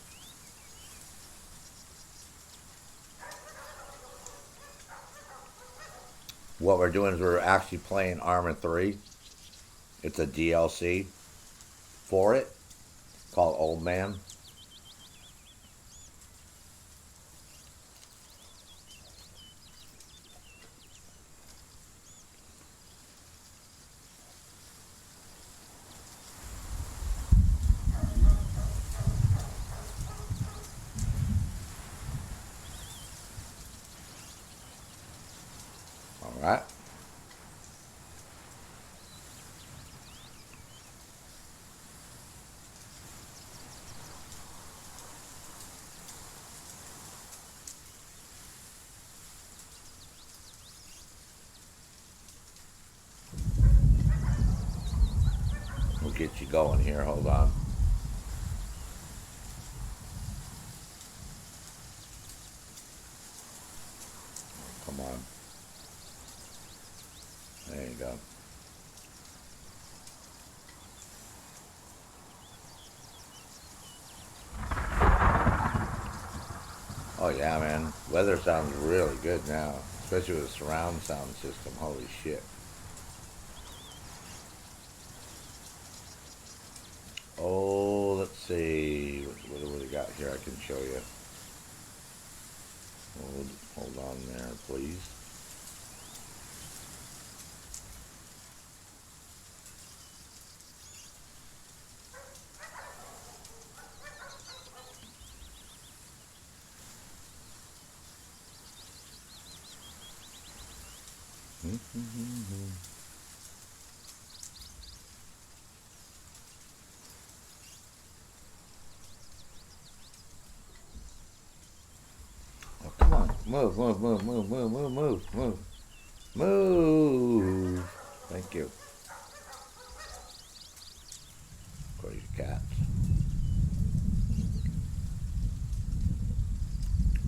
What we're doing is we're actually playing Arma 3. It's a DLC for it called Old Man. All right. We'll get you going here. Hold on. Come on. There you go. Oh yeah, man. Weather sounds really good now, especially with the surround sound system. Holy shit. Oh, let's see. What do we got here? I can show you. Hold on there, please. Oh, come on. Move, move, move, move, move, move, move, move. Move. Thank you. Crazy cats.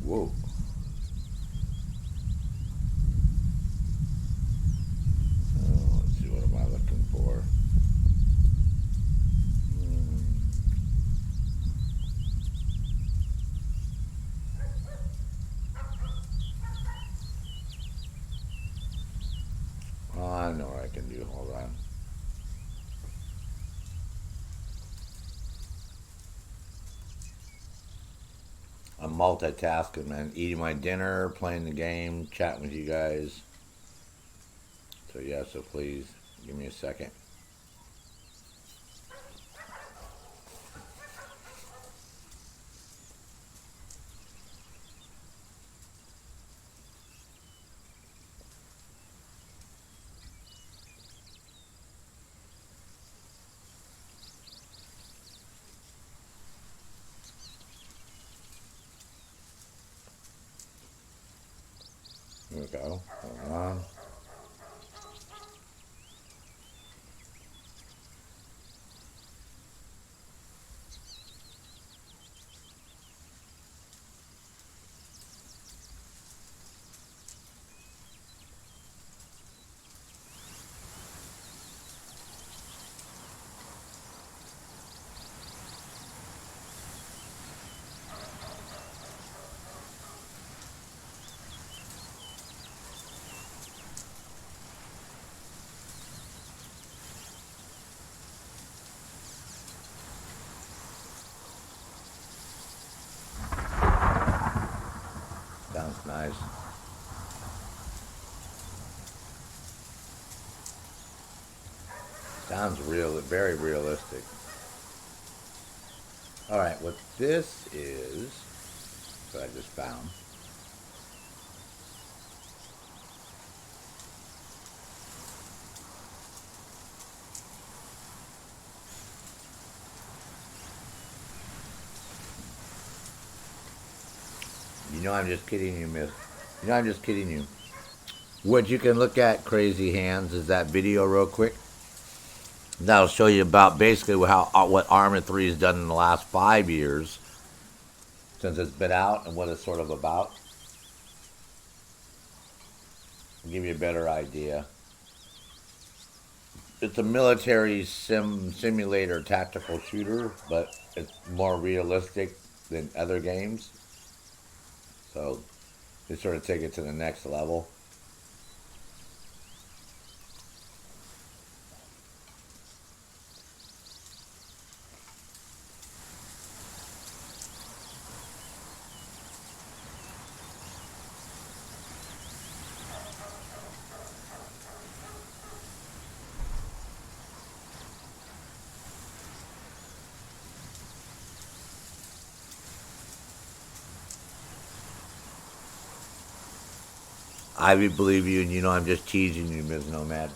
Whoa. Oh, let's see, what am I looking for? Oh, I know what I can do. Hold on. I'm multitasking, man. Eating my dinner, playing the game, chatting with you guys. So yeah, so please give me a second. Here we go. Hold on. nice. Sounds real, very realistic. All right, what this is, that I just found. You know I'm just kidding you, miss. You know I'm just kidding you. What you can look at, Crazy Hands, is that video real quick. That'll show you about basically what Arma 3 has done in the last 5 years since it's been out and what it's sort of about. I'll give you a better idea. It's a military simulator tactical shooter, but it's more realistic than other games. So they sort of take it to the next level. I believe you, and you know I'm just teasing you, Ms. Nomad.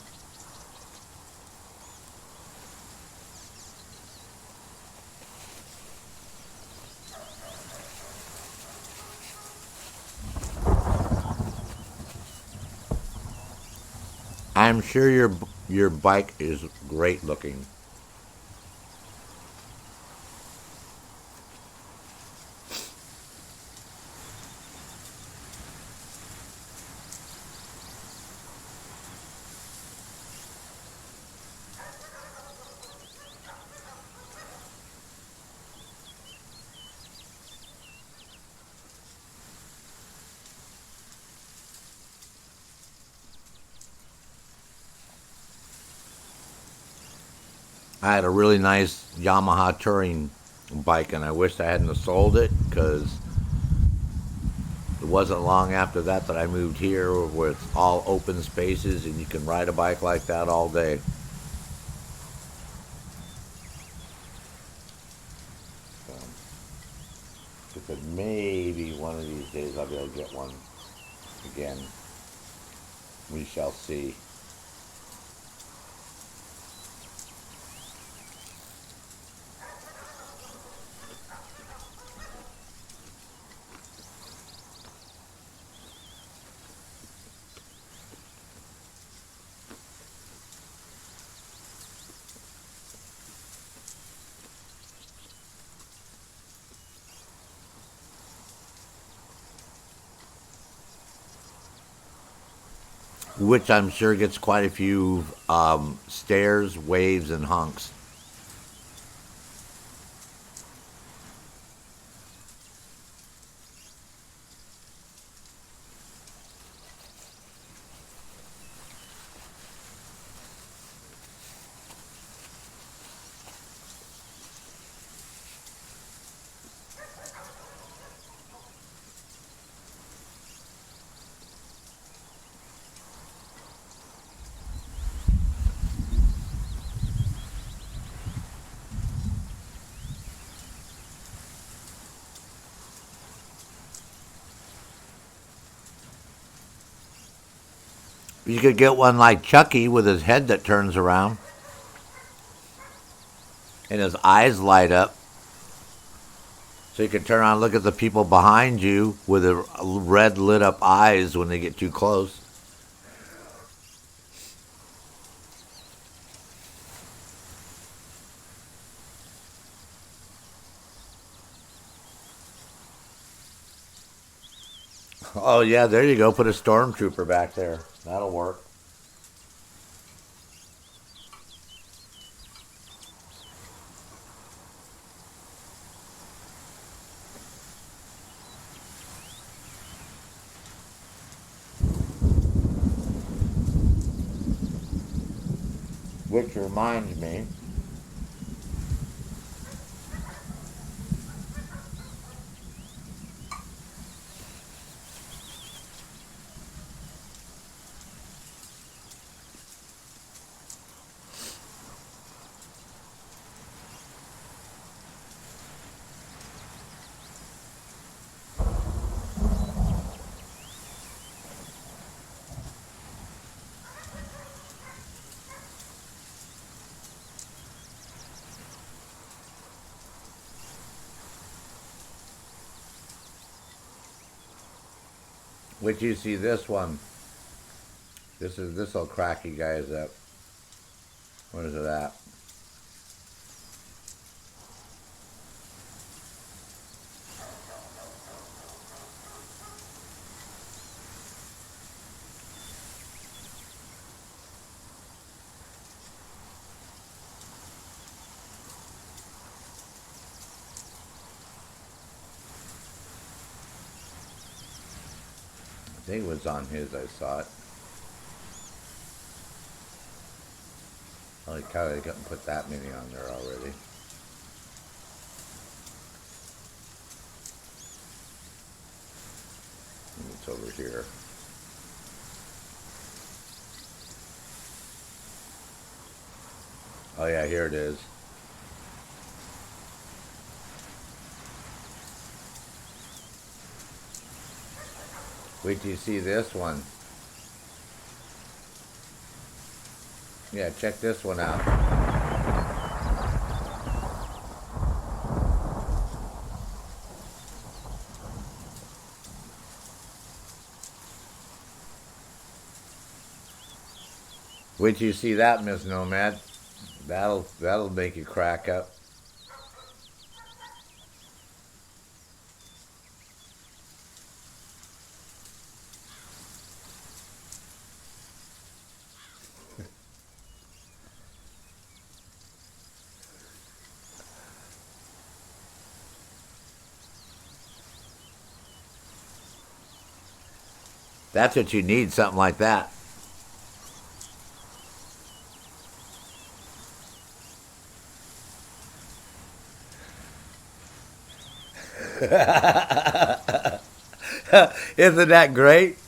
I'm sure your bike is great looking. I had a really nice Yamaha touring bike, and I wish I hadn't have sold it because it wasn't long after that I moved here, where it's all open spaces and you can ride a bike like that all day. So maybe one of these days I'll be able to get one again. We shall see. Which I'm sure gets quite a few stares, waves, and honks. You could get one like Chucky with his head that turns around and his eyes light up. So you can turn around and look at the people behind you with the red lit up eyes when they get too close. Oh yeah, there you go. Put a stormtrooper back there. That'll work. Which reminds me, Wait till you see this one. This'll crack you guys up. What is it at? I think it was on his, I saw it. Holy cow, they couldn't put that many on there already. And it's over here. Oh yeah, here it is. Wait till you see this one. Yeah, check this one out. Wait till you see that, Miss Nomad. That'll make you crack up. That's what you need, something like that. Isn't that great?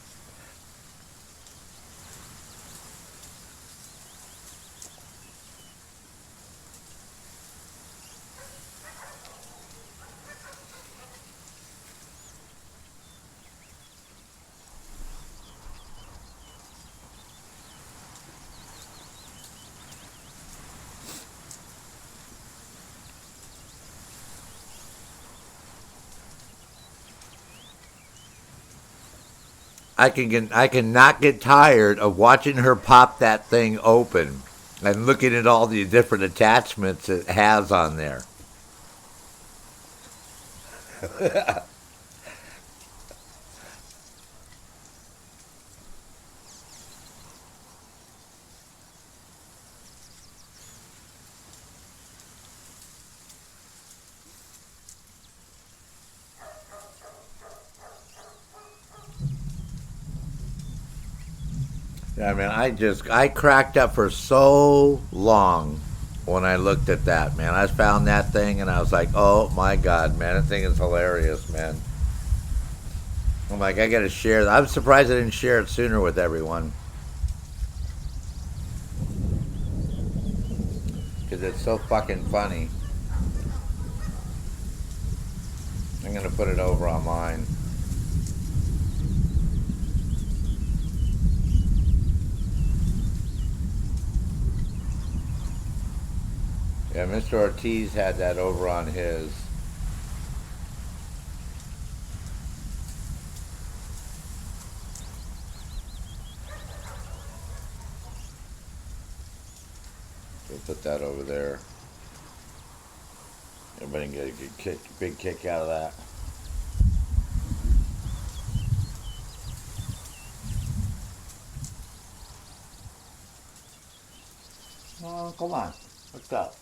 I cannot get tired of watching her pop that thing open and looking at all the different attachments it has on there. Yeah, man, I cracked up for so long when I looked at that, man. I found that thing and I was like, oh my God, man, that thing is hilarious, man. I'm like, I gotta share that. I'm surprised I didn't share it sooner with everyone. Because it's so fucking funny. I'm gonna put it over on mine. Yeah, Mr. Ortiz had that over on his. We'll put that over there. Everybody can get a good big kick out of that. Oh, come on. What's up?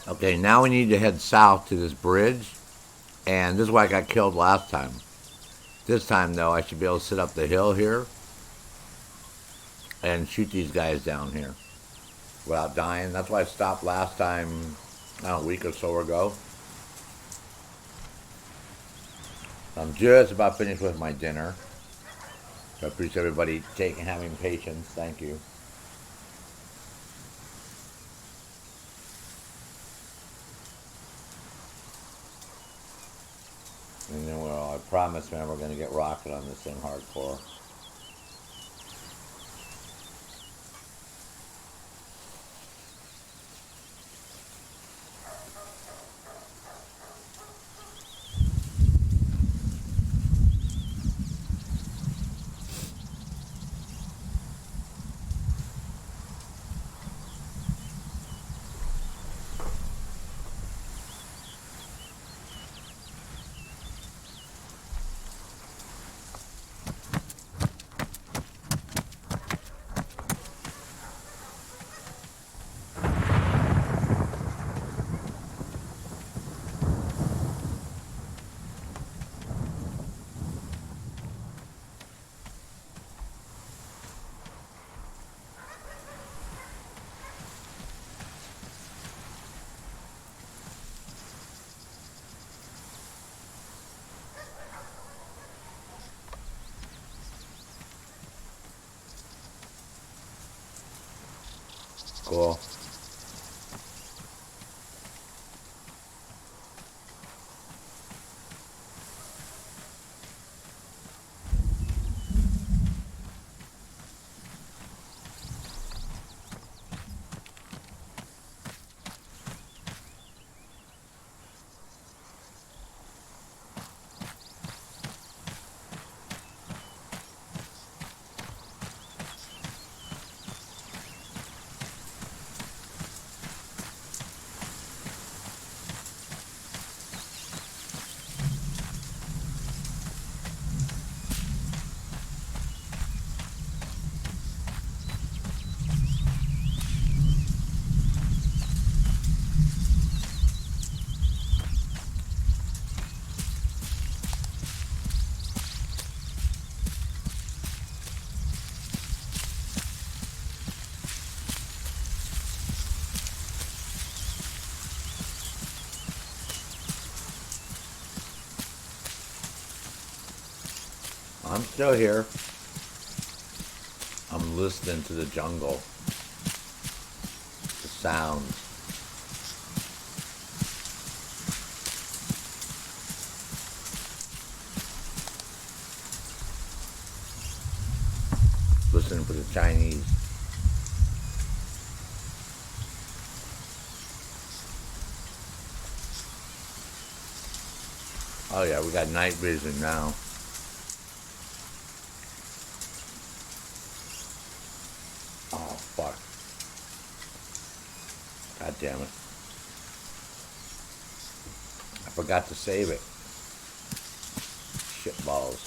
Okay, now we need to head south to this bridge. And this is why I got killed last time. This time, though, I should be able to sit up the hill here and shoot these guys down here without dying. That's why I stopped last time, I don't know, a week or so ago. I'm just about finished with my dinner. I appreciate everybody having patience. Thank you. And then I promise, man, we're going to get rocking on this thing hardcore. Cool. I'm still here. I'm listening to the jungle. The sounds. Listening for the Chinese. Oh yeah, we got night vision now. Oh fuck. God damn it. I forgot to save it. Shit balls.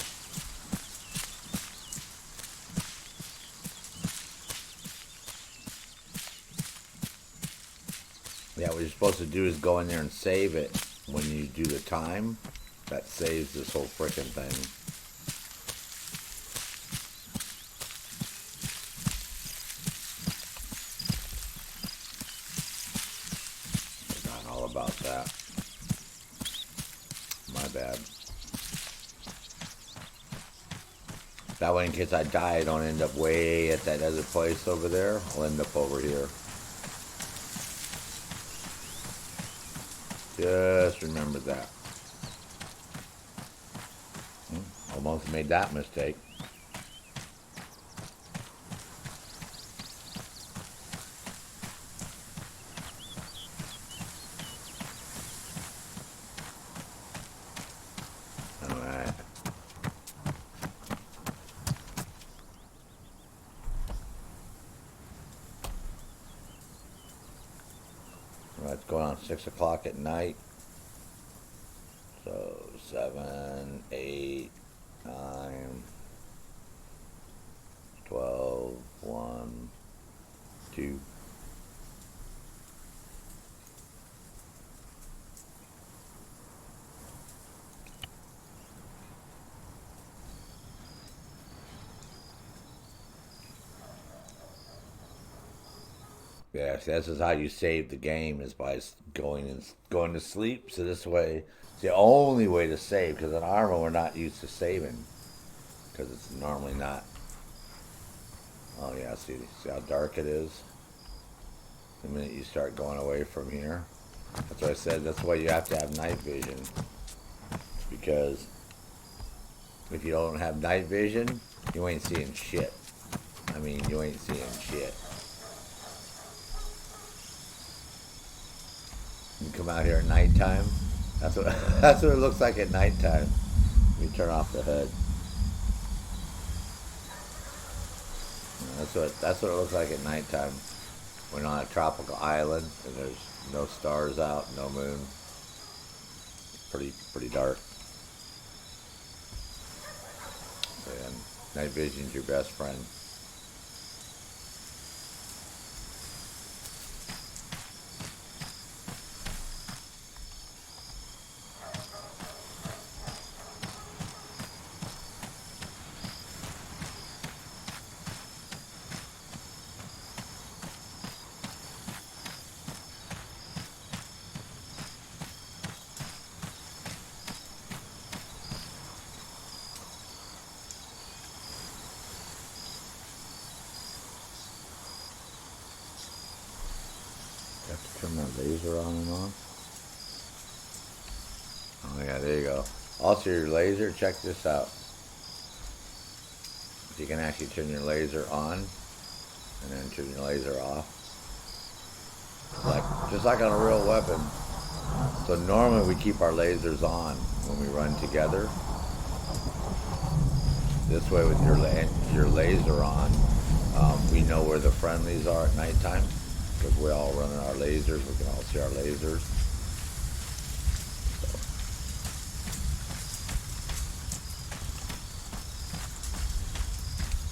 Yeah, what you're supposed to do is go in there and save it when you do the time. That saves this whole frickin' thing. Forgot all about that. My bad. That way, in case I die, I don't end up way at that other place over there. I'll end up over here. Just remember that. Almost made that mistake. Alright. Well, it's going on 6 o'clock at night. So 7, 8, 9, 12, 1, 2. Yes, this is how you save the game, is by going to sleep. So this way, it's the only way to save, because in Arma we're not used to saving. because it's normally not. Oh yeah, see how dark it is? The minute you start going away from here. That's what I said, that's why you have to have night vision. Because if you don't have night vision, you ain't seeing shit. I mean, you ain't seeing shit. You come out here at nighttime, that's what that's what it looks like at nighttime. You turn off the hood. That's what it looks like at nighttime. We're on a tropical island and there's no stars out, no moon. Pretty dark. And night vision's your best friend. Have to turn my laser on and off. Oh yeah, there you go. Also your laser, check this out. You can actually turn your laser on and then turn your laser off. Just like on a real weapon. So normally we keep our lasers on when we run together. This way with your laser on, we know where the friendlies are at nighttime. Because we're all running our lasers, we can all see our lasers. So.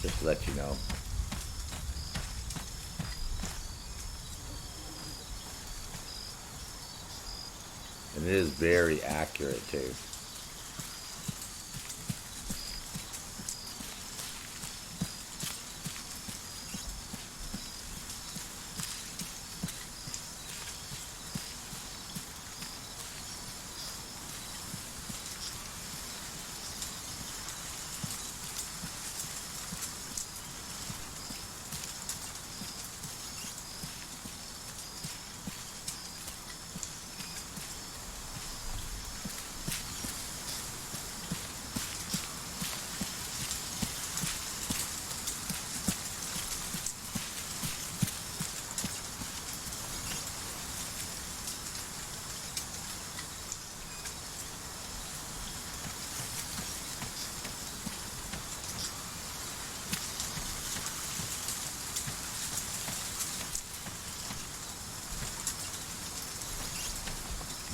Just to let you know. And it is very accurate too.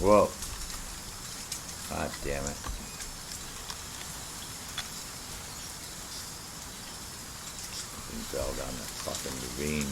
Whoa. God damn it. Fucking fell down that fucking ravine.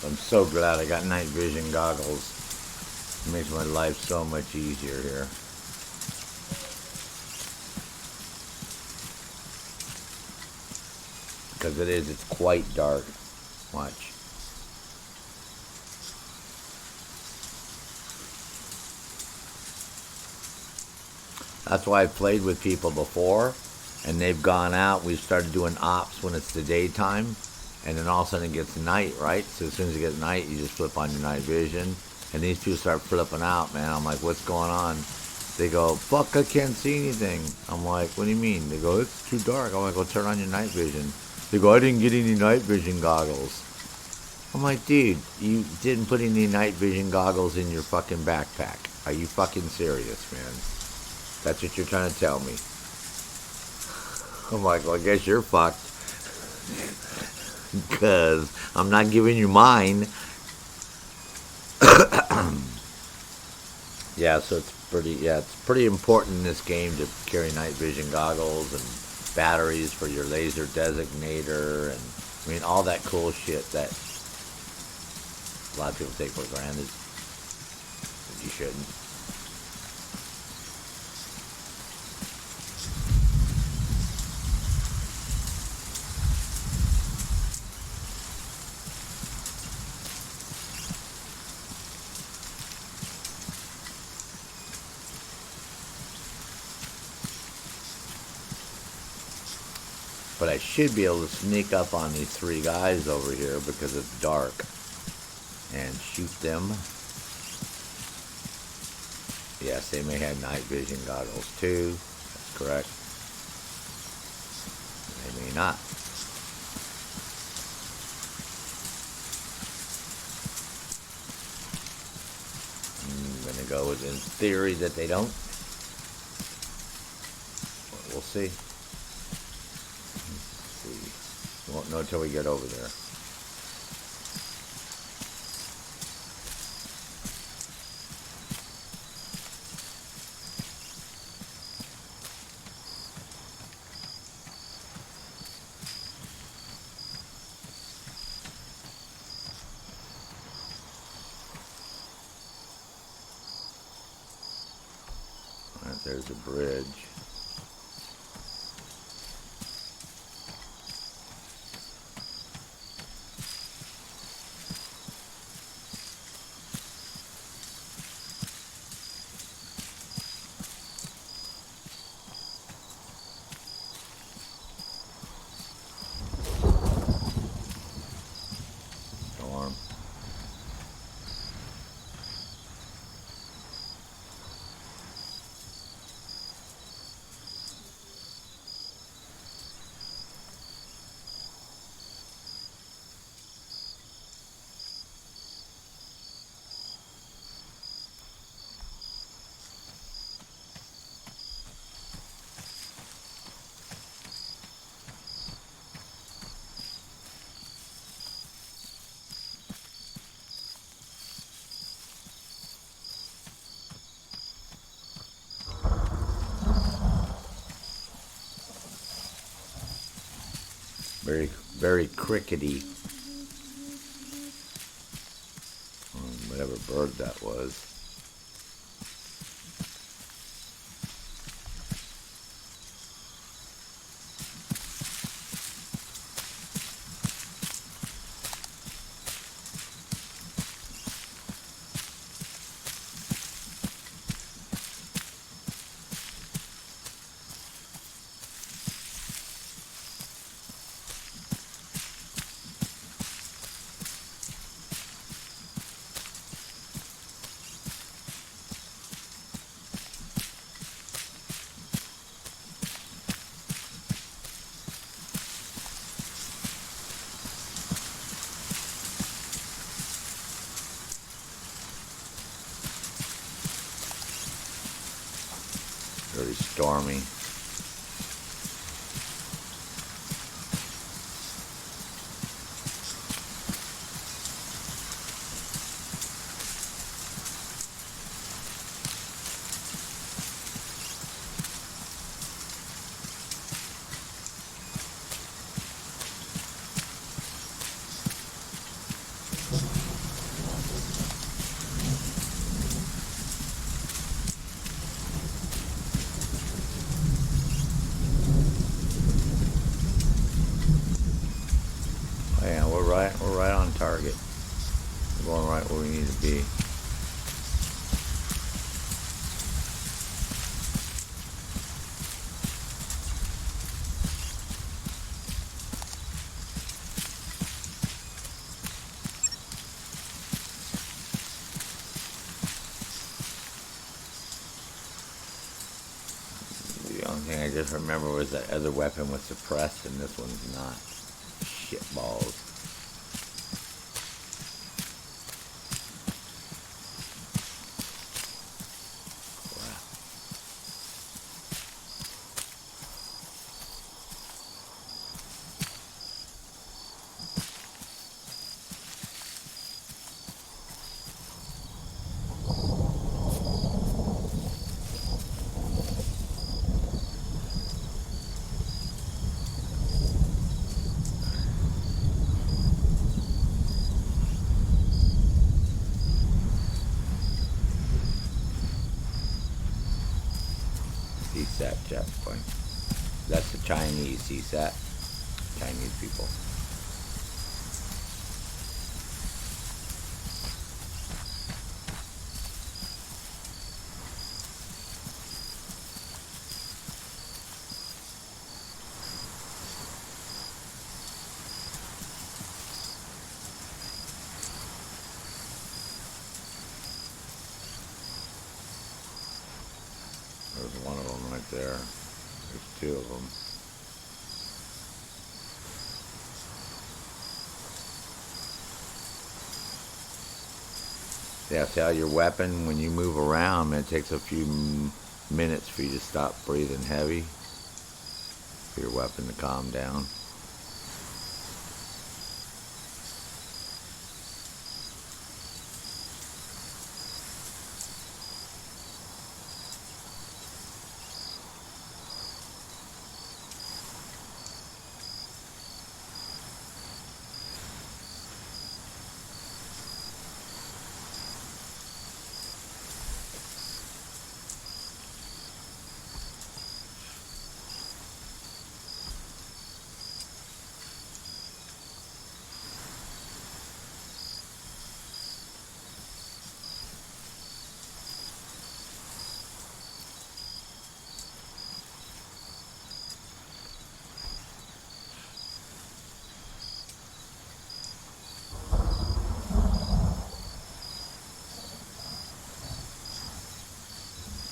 I'm so glad I got night vision goggles. It makes my life so much easier here. Because it's quite dark. Watch. That's why I've played with people before, and they've gone out. We've started doing ops when it's the daytime, and then all of a sudden it gets night, right? So as soon as it gets night, you just flip on your night vision, and these two start flipping out, man. I'm like, what's going on? They go, fuck, I can't see anything. I'm like, what do you mean? They go, it's too dark. I'm like, well, turn on your night vision. They go, I didn't get any night vision goggles. I'm like, dude, you didn't put any night vision goggles in your fucking backpack. Are you fucking serious, man? That's what you're trying to tell me. I'm like, well, I guess you're fucked. Because I'm not giving you mine. Yeah, so it's pretty important in this game to carry night vision goggles and batteries for your laser designator and, I mean, all that cool shit that a lot of people take for granted. But you shouldn't. But I should be able to sneak up on these three guys over here because it's dark and shoot them. Yes, they may have night vision goggles too. That's correct. They may not. I'm going to go with in theory that they don't. We'll see. We won't know until we get over there. All right, there's a bridge. Storm. Very, very crickety. Whatever bird that was. Very stormy. Yeah, we're right on target. We're going right where we need to be. just remember was that other weapon was suppressed and this one's not. Shit balls. CSAT checkpoint. That's the Chinese CSAT. Chinese people. There's one of them right there. There's two of them. Yeah, see how your weapon, when you move around, it takes a few minutes for you to stop breathing heavy, for your weapon to calm down.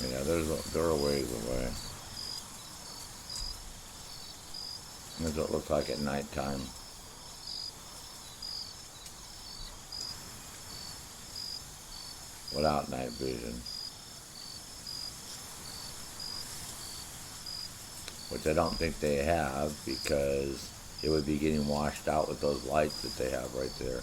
Yeah, they're a ways away. That's what it looks like at nighttime. Without night vision. Which I don't think they have, because it would be getting washed out with those lights that they have right there.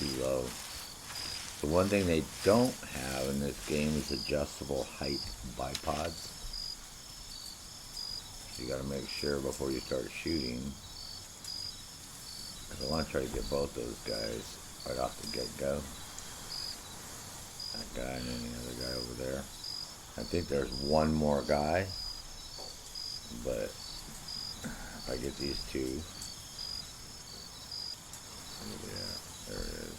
Too low. The one thing they don't have in this game is adjustable height bipods. So you got to make sure before you start shooting, because I want to try to get both those guys right off the get-go. That guy and then the other guy over there. I think there's one more guy, but if I get these two, yeah, there it is.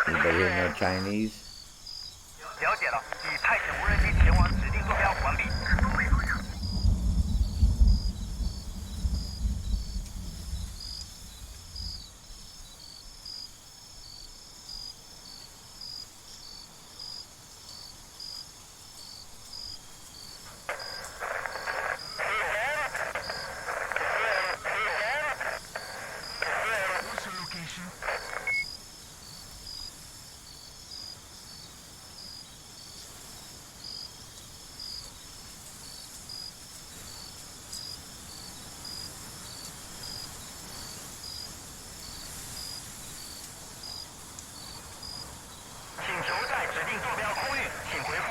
Anybody here know Chinese? 派遣无人机前往指定坐标完毕。请求在指定坐标空域，请回复。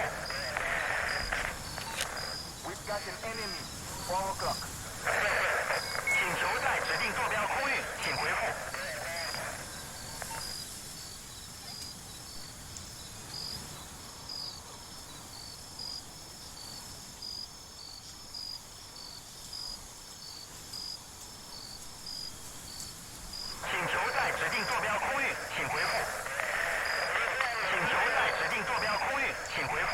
We've got an enemy. 4 o'clock. 请求在指定坐标空域，请回复。请求在指定坐标空域，请回复。请求在指定坐标空域，请回复。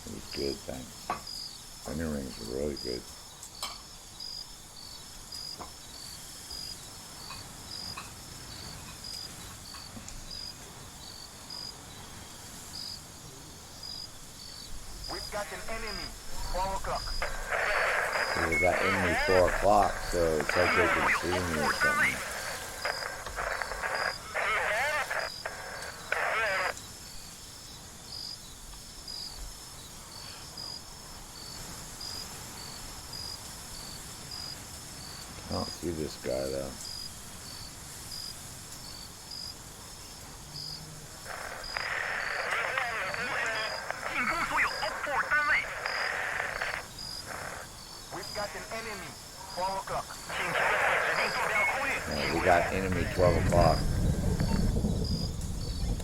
It was good, thanks. Onion rings were really good. We've got an enemy. 4 o'clock. We got enemy 4 o'clock, so it's like they can see me or something. I don't see this guy though. We've got an enemy. 4 o'clock. Yeah, we got enemy 12 o'clock.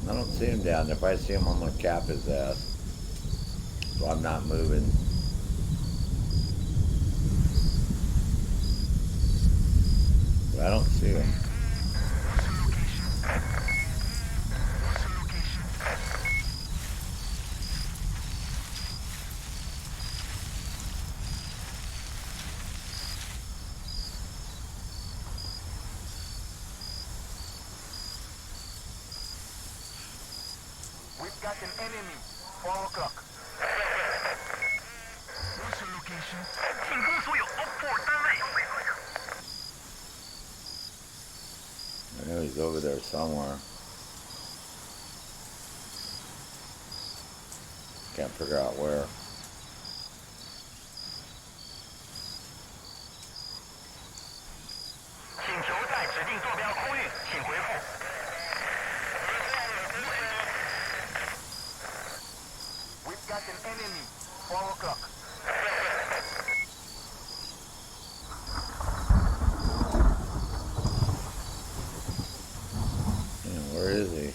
I don't see him down there. If I see him, I'm gonna cap his ass. So I'm not moving. But I don't see him. We've got an enemy. 4 o'clock. What's your location? 进攻所有 OPFOR 单位。I know he's over there somewhere. Can't figure out where. We've got an enemy. 4 o'clock. Man, where is he?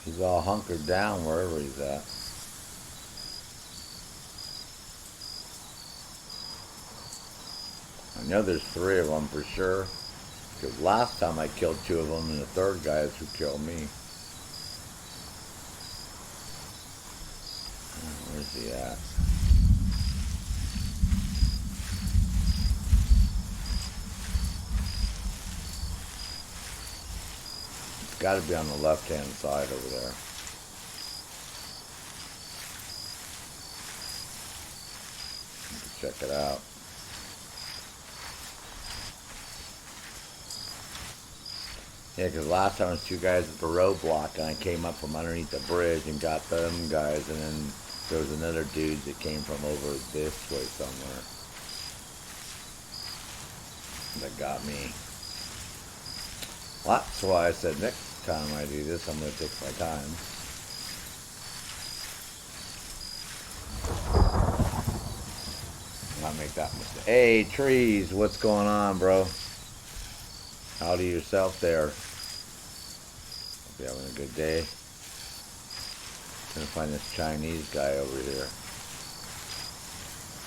He's all hunkered down wherever he's at. I know there's 3 of them for sure, because last time I killed 2 of them and the 3rd guy is who killed me. Where's he at? It's got to be on the left-hand side over there. Check it out. Yeah, because last time it was 2 guys at the roadblock, and I came up from underneath the bridge and got them guys, and then there was another dude that came from over this way somewhere that got me. That's why I said next time I do this, I'm going to take my time. Not make that mistake. Hey, Trees, what's going on, bro? Howdy yourself there. Hope you're having a good day. Gonna find this Chinese guy over here.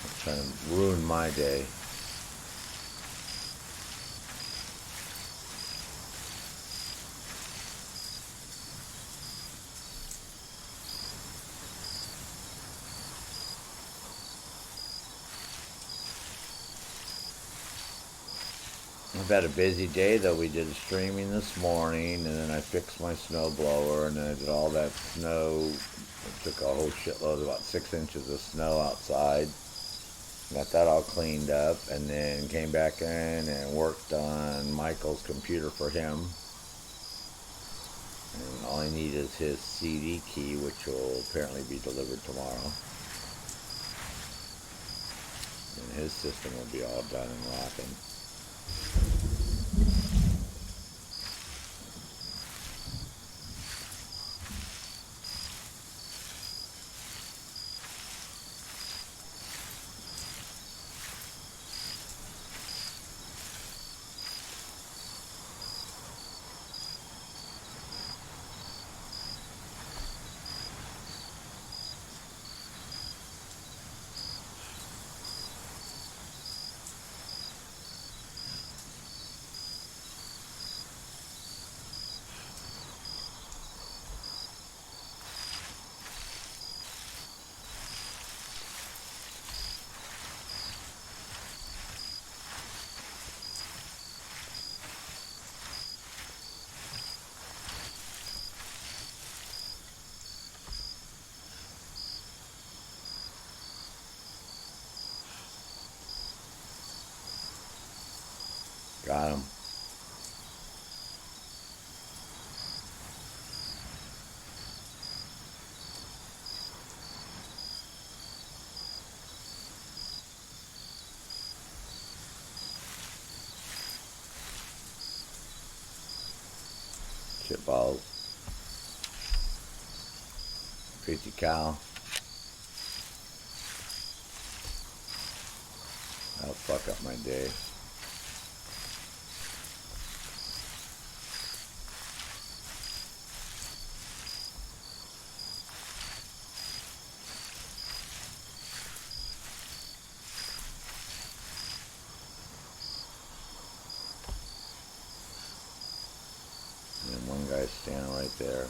He's trying to ruin my day. I've had a busy day though. We did streaming this morning, and then I fixed my snow blower, and then I did all that snow. I took a whole shitload, about 6 inches of snow outside. Got that all cleaned up, and then came back in and worked on Michael's computer for him. And all I need is his CD key, which will apparently be delivered tomorrow. And his system will be all done and rocking. Got him. Shit balls. Crazy cow. That'll fuck up my day. One guy's standing right there.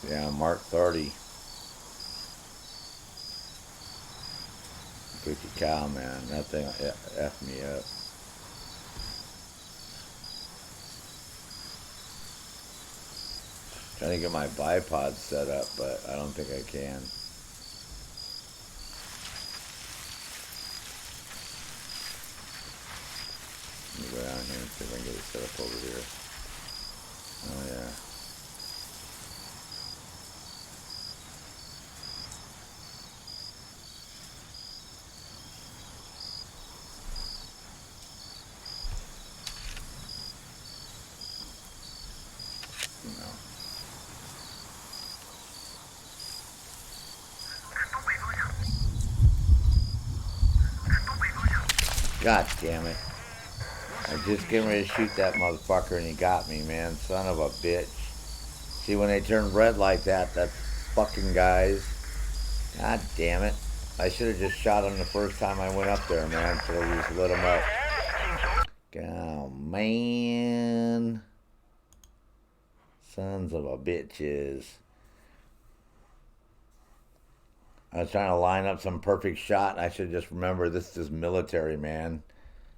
Yeah, Mark 30. Freaky cow, man. That thing F me up. Trying to get my bipod set up, but I don't think I can. Let me go down here and see if I can get it set up over here. Oh yeah. God damn it. I just getting ready to shoot that motherfucker and he got me, man. Son of a bitch. See, when they turn red like that, that's fucking guys. God damn it. I should have just shot him the first time I went up there, man. Should have just lit him up. Oh, man. Sons of a bitches. I was trying to line up some perfect shot. I should just remember this is military, man.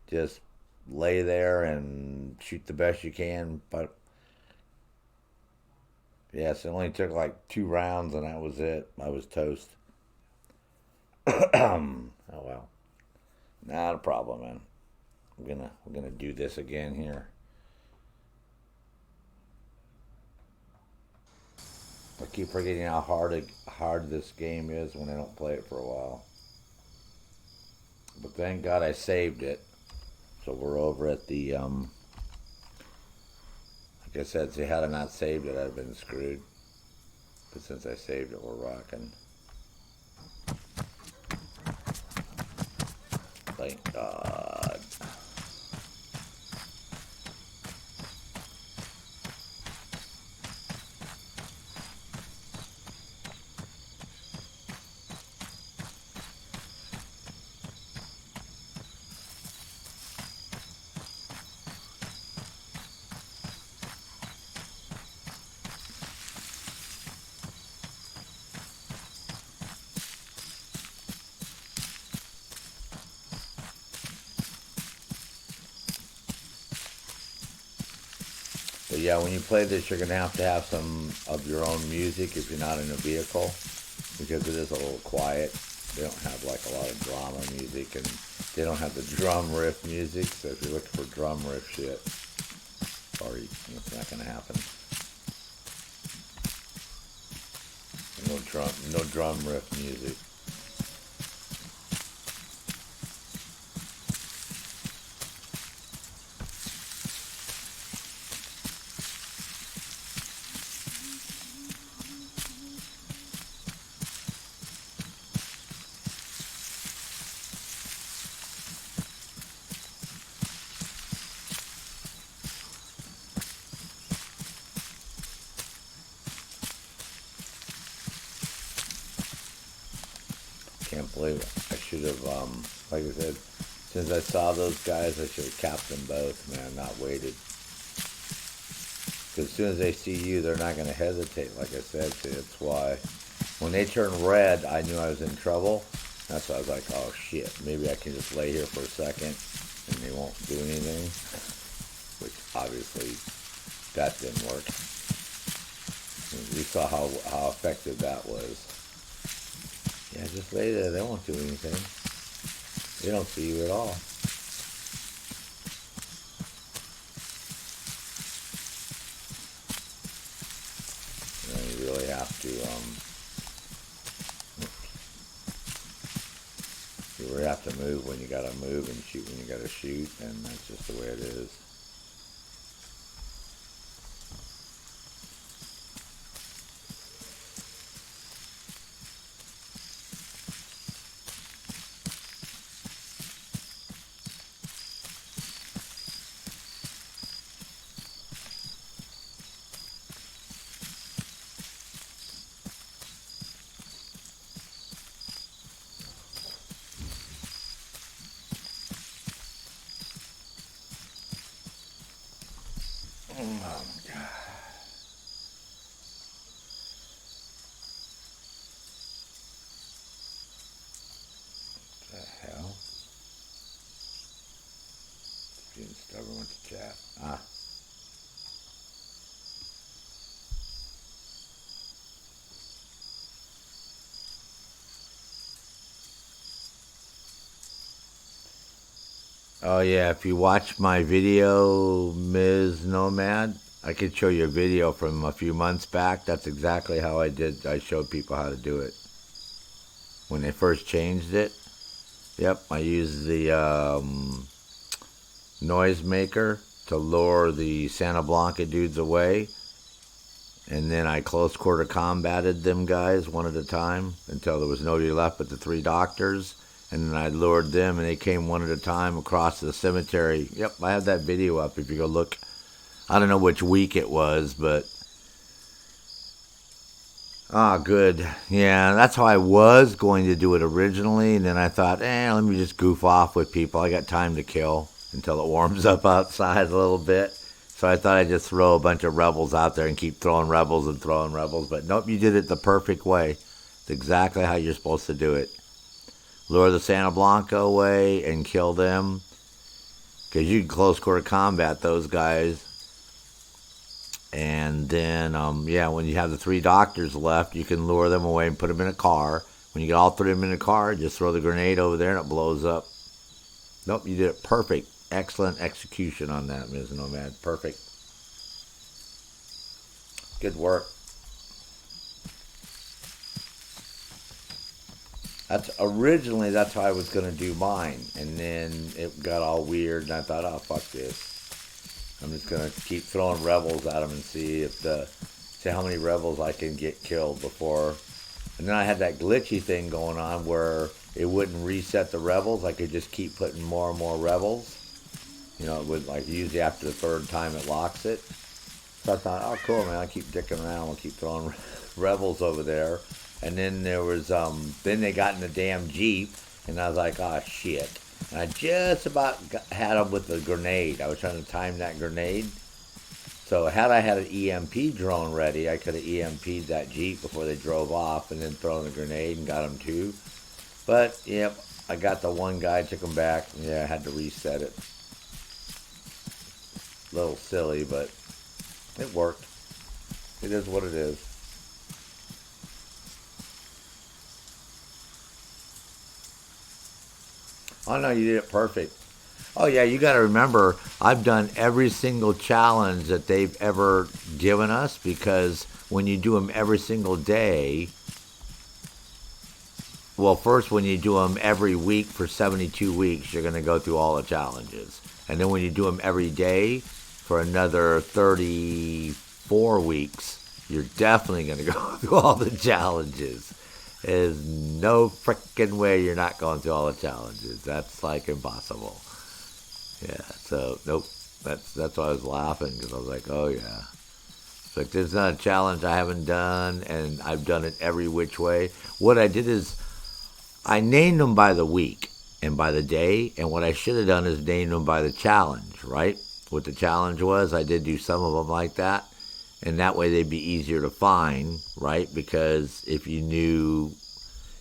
Just lay there and shoot the best you can. But yes, it only took like 2 rounds and that was it. I was toast. Oh well. Not a problem, man. we're gonna do this again here. I keep forgetting how hard this game is when I don't play it for a while. But thank God I saved it. So we're over at the, like I said, see, had I not saved it, I'd have been screwed. But since I saved it, we're rocking. Thank God. But yeah, when you play this, you're going to have some of your own music if you're not in a vehicle, because it is a little quiet. They don't have like a lot of drama music, and they don't have the drum riff music, so if you're looking for drum riff shit, sorry, it's not going to happen. No drum riff music. Can't believe it. I should have, like I said, since I saw those guys, I should have capped them both, man, not waited. Because as soon as they see you, they're not going to hesitate, like I said. See, that's why when they turned red, I knew I was in trouble. That's why I was like, oh shit, maybe I can just lay here for a second and they won't do anything. Which obviously, that didn't work. We saw how effective that was. Yeah, just lay there. They won't do anything. They don't see you at all. You know, you really have to, you really have to move when you gotta move and shoot when you gotta shoot, and that's just the way it is. Oh my God. What the hell? Being stubborn with the chat. Ah. Oh yeah, if you watch my video, Ms. Nomad, I could show you a video from a few months back. That's exactly how I did. I showed people how to do it. When they first changed it, yep, I used the noise maker to lure the Santa Blanca dudes away. And then I close quarter combated them guys one at a time until there was nobody left but the three doctors. And then I lured them, and they came one at a time across the cemetery. Yep, I have that video up if you go look. I don't know which week it was, but... Ah, good. Yeah, that's how I was going to do it originally. And then I thought, let me just goof off with people. I got time to kill until it warms up outside a little bit. So I thought I'd just throw a bunch of rebels out there and keep throwing rebels and throwing rebels. But nope, you did it the perfect way. It's exactly how you're supposed to do it. Lure the Santa Blanca away and kill them. Because you can close quarter combat those guys. And then, when you have the three doctors left, you can lure them away and put them in a car. When you get all three of them in a car, just throw the grenade over there and it blows up. Nope, you did it perfect. Excellent execution on that, Ms. Nomad. Perfect. Good work. That's how I was going to do mine. And then it got all weird, and I thought, oh, fuck this. I'm just going to keep throwing rebels at them and see how many rebels I can get killed before. And then I had that glitchy thing going on where it wouldn't reset the rebels. I could just keep putting more and more rebels. You know, it would, like, usually after the third time it locks it. So I thought, oh, cool, man, I'll keep dicking around. I'll keep throwing rebels over there. And then there was, then they got in the damn Jeep, and I was like, oh, shit. And I just about had them with the grenade. I was trying to time that grenade. So had I had an EMP drone ready, I could have EMP'd that Jeep before they drove off and then thrown a grenade and got them too. But, yep, I got the one guy, took him back. Yeah, I had to reset it. A little silly, but it worked. It is what it is. Oh, no, you did it perfect. Oh, yeah, you got to remember, I've done every single challenge that they've ever given us, because when you do them every single day, well, first, when you do them every week for 72 weeks, you're going to go through all the challenges. And then when you do them every day for another 34 weeks, you're definitely going to go through all the challenges. There's no frickin' way you're not going through all the challenges. That's like impossible. Yeah, so nope. That's why I was laughing, because I was like, oh yeah. It's like, there's not a challenge I haven't done, and I've done it every which way. What I did is I named them by the week and by the day, and what I should have done is named them by the challenge, right? What the challenge was, I did do some of them like that. And that way they'd be easier to find, right? Because if you knew,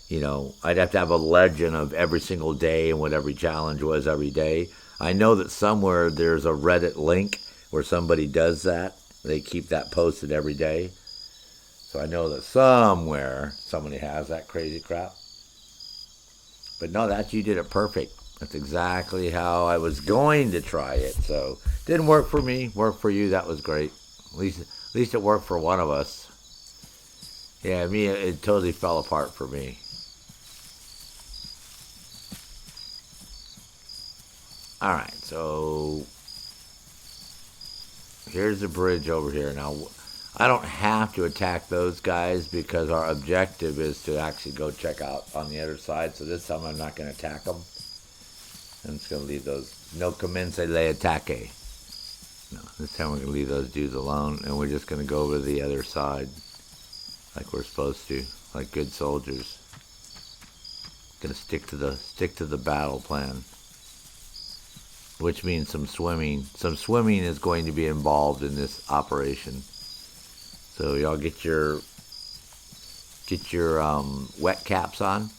you know, I'd have to have a legend of every single day and what every challenge was every day. I know that somewhere there's a Reddit link where somebody does that. They keep that posted every day. So I know that somewhere somebody has that crazy crap. But no, you did it perfect. That's exactly how I was going to try it. So didn't work for me, worked for you. That was great. At least it worked for one of us. Yeah, me, it totally fell apart for me. All right, so here's the bridge over here. Now, I don't have to attack those guys because our objective is to actually go check out on the other side. So this time I'm not going to attack them. I'm just going to leave those. No commence le attaque. No, this time we're going to leave those dudes alone, and we're just going to go over to the other side like we're supposed to, like good soldiers. Going to stick to the battle plan, which means some swimming. Some swimming is going to be involved in this operation. So y'all get your wet caps on.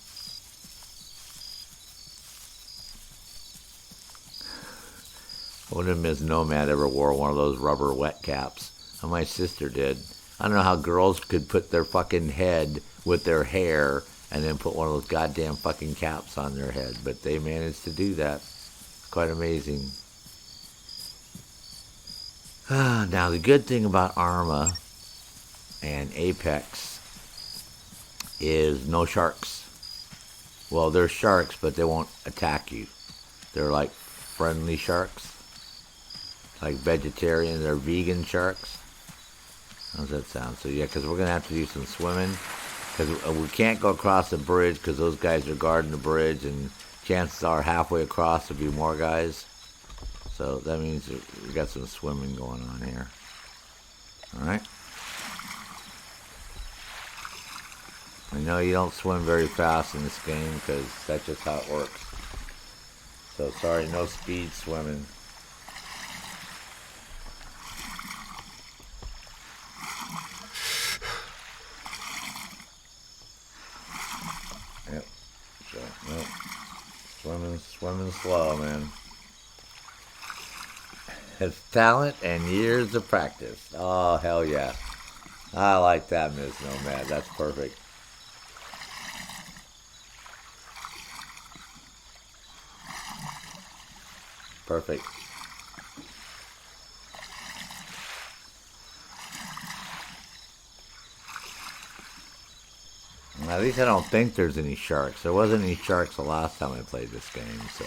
I wonder if Ms. Nomad ever wore one of those rubber wet caps. Oh, my sister did. I don't know how girls could put their fucking head with their hair and then put one of those goddamn fucking caps on their head, but they managed to do that. It's quite amazing. Now, the good thing about Arma and Apex is no sharks. Well, there's sharks, but they won't attack you. They're like friendly sharks. Like vegetarian, they're vegan sharks. How's that sound? So yeah, because we're going to have to do some swimming. Because we can't go across the bridge because those guys are guarding the bridge. And chances are halfway across there'll be more guys. So that means we got some swimming going on here. Alright. I know you don't swim very fast in this game because that's just how it works. So sorry, no speed swimming. Yep. So, nope. Swimming slow, man. It's talent and years of practice. Oh, hell yeah. I like that, Ms. Nomad. That's perfect. Perfect. At least I don't think there's any sharks. There wasn't any sharks the last time I played this game, so...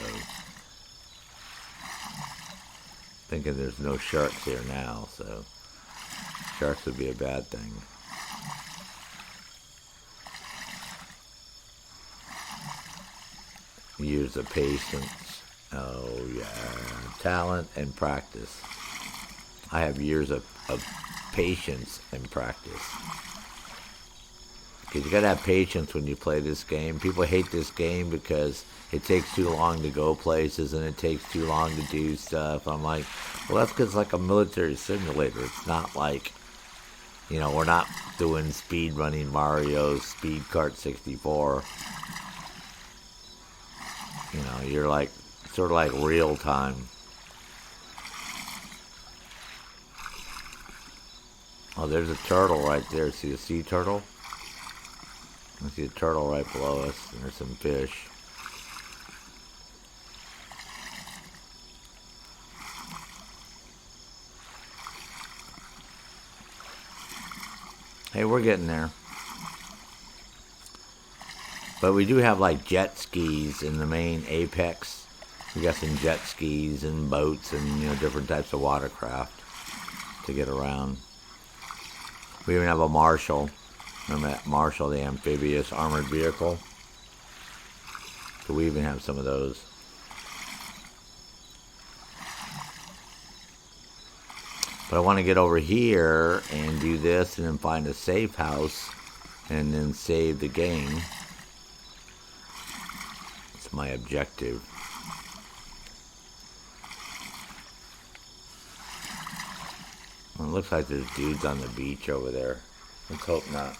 Thinking there's no sharks here now, so... Sharks would be a bad thing. Years of patience. Oh, yeah. Talent and practice. I have years of patience and practice. Because you gotta have patience when you play this game. People hate this game because it takes too long to go places and it takes too long to do stuff. I'm like, well, that's because it's like a military simulator. It's not like, you know, we're not doing speed running Mario, Speed Kart 64. You know, you're like, sort of like real time. Oh, there's a turtle right there. See a sea turtle? I see a turtle right below us, and there's some fish. Hey, we're getting there. But we do have like jet skis in the main apex. We got some jet skis and boats and, you know, different types of watercraft to get around. We even have a Marshal. Remember that Marshal, the amphibious armored vehicle? So we even have some of those. But I want to get over here and do this and then find a safe house and then save the game. It's my objective. Well, it looks like there's dudes on the beach over there. Let's hope not.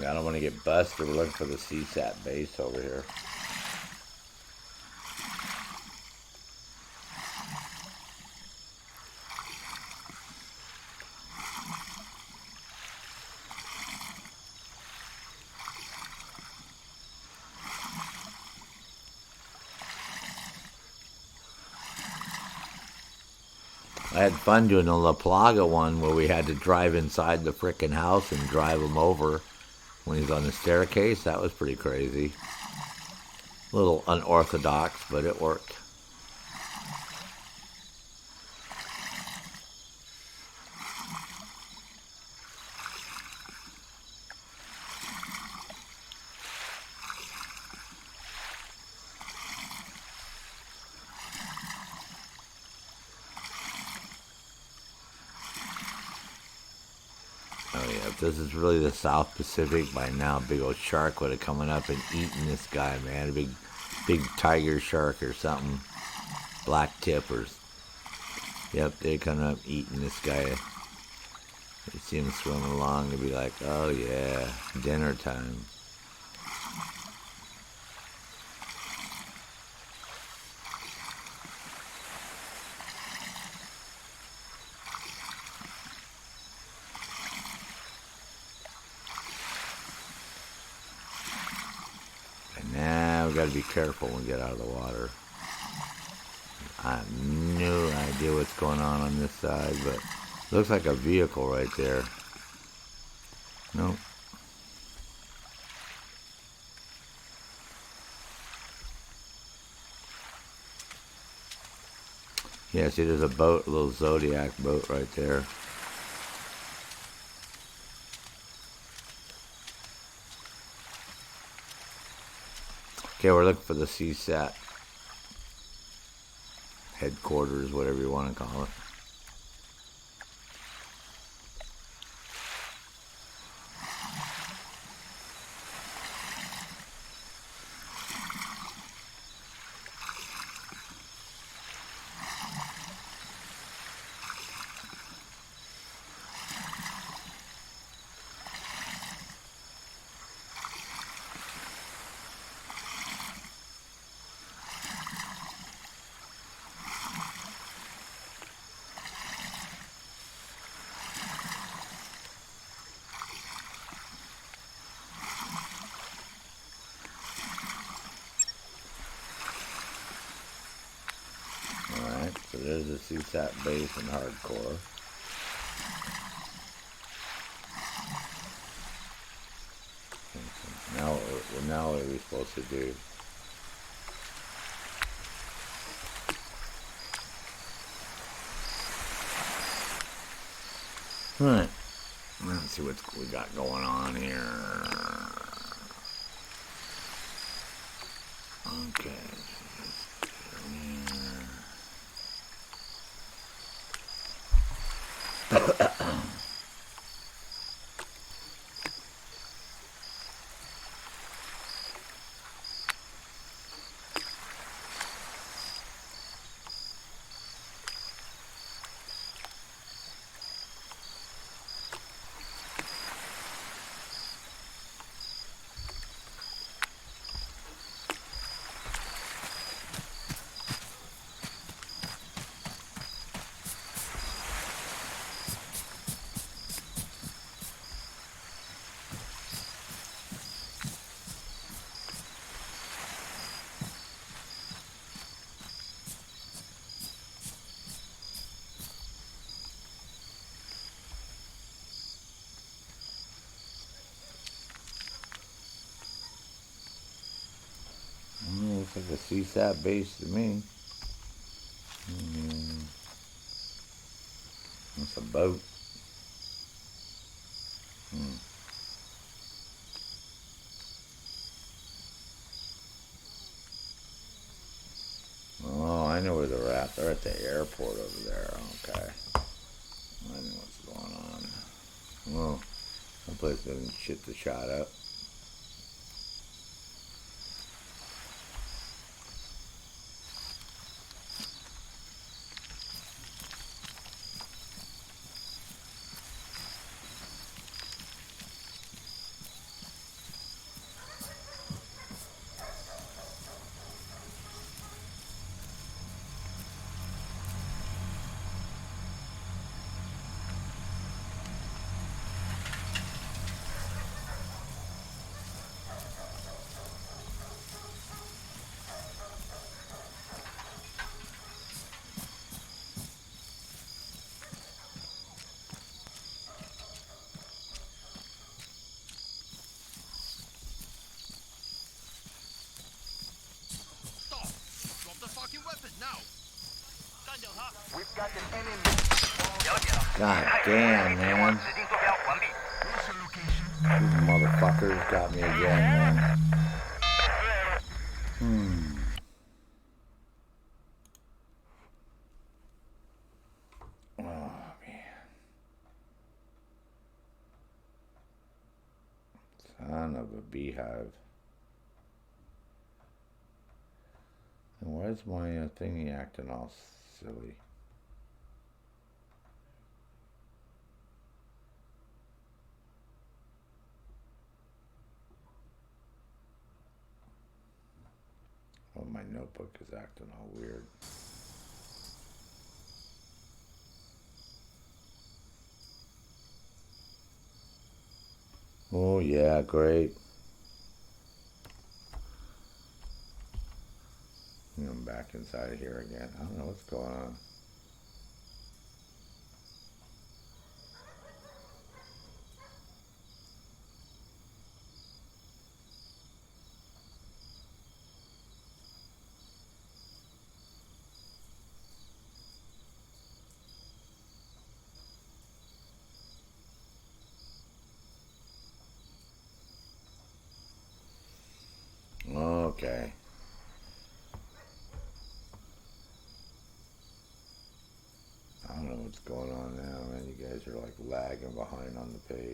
I don't want to get busted. We're looking for the CSAT base over here. I had fun doing the La Plaga one where we had to drive inside the frickin' house and drive him over when he's on the staircase. That was pretty crazy. A little unorthodox, but it worked. Oh yeah, if this is really the South Pacific, by now a big old shark would have coming up and eaten this guy, man. A big tiger shark or something. Black tip or... Yep, they're coming up eating this guy. You see him swimming along, they'd be like, oh yeah, dinner time. We got to be careful when we get out of the water. I have no idea what's going on this side, but it looks like a vehicle right there. Nope. Yeah, see, there's a boat, a little Zodiac boat right there. Okay, we're looking for the CSAT. headquarters, whatever you want to call it. So there's a CSAT base and hardcore. Now what are we supposed to do? Right. Let's see what we got going on here. Okay. Looks like a CSAT base to me. It's a boat. Oh, I know where they're at. They're at the airport over there. Okay. I know what's going on. Well, that place doesn't shit the shot up. God damn, man. These motherfuckers got me again, man. Oh, man. Son of a beehive. And why is my thingy acting all silly? Oh, my notebook is acting all weird. Oh, yeah, great. I'm back inside of here again. I don't know what's going on. Okay.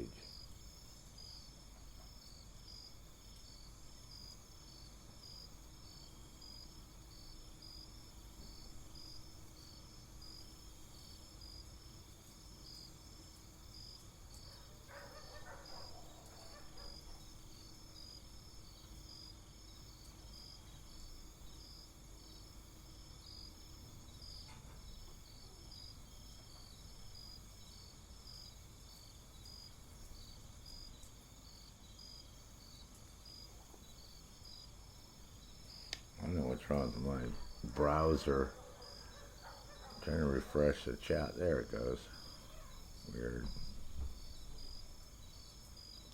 page. I don't know what's wrong with my browser. I'm trying to refresh the chat. There it goes. Weird.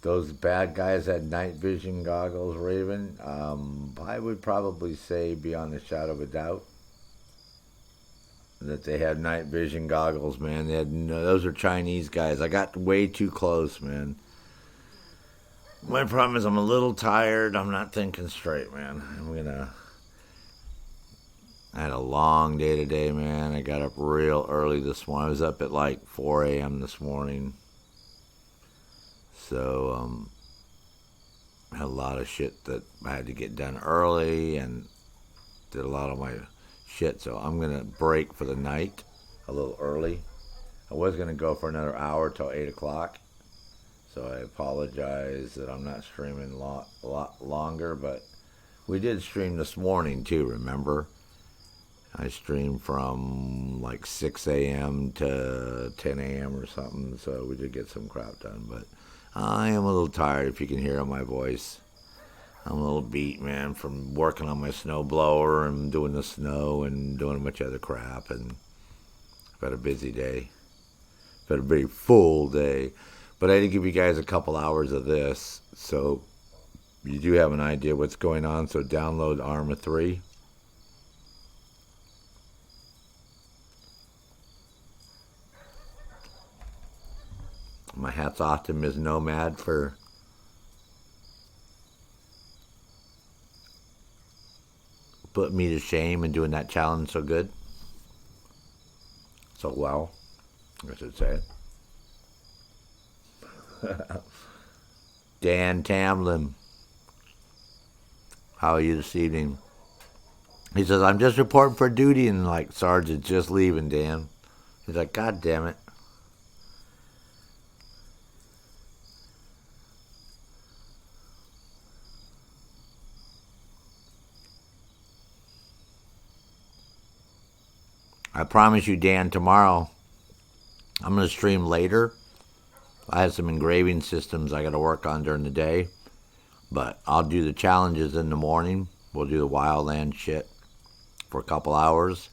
Those bad guys had night vision goggles, Raven. I would probably say beyond the shadow of a doubt that they had night vision goggles, man. They had those are Chinese guys. I got way too close, man. My problem is I'm a little tired. I'm not thinking straight, man. I had a long day today, man. I got up real early this morning. I was up at like 4 a.m. this morning. So, I had a lot of shit that I had to get done early and did a lot of my shit. So I'm going to break for the night a little early. I was going to go for another hour till 8 o'clock. So I apologize that I'm not streaming a lot longer, but we did stream this morning too, remember? I streamed from like 6 a.m. to 10 a.m. or something, so we did get some crap done, but I am a little tired if you can hear on my voice. I'm a little beat, man, from working on my snow blower and doing the snow and doing a bunch of other crap, and I've had a busy day. I've had a very full day. But I did give you guys a couple hours of this, so you do have an idea what's going on. So download Arma 3. My hat's off to Ms. Nomad for putting me to shame and doing that challenge so good. So well, I should say. Dan Tamlin, how are you this evening? He says, I'm just reporting for duty, and like, Sergeant's just leaving, Dan. He's like, God damn it. I promise you, Dan, tomorrow I'm going to stream later. I have some engraving systems I got to work on during the day, but I'll do the challenges in the morning. We'll do the wildland shit for a couple hours,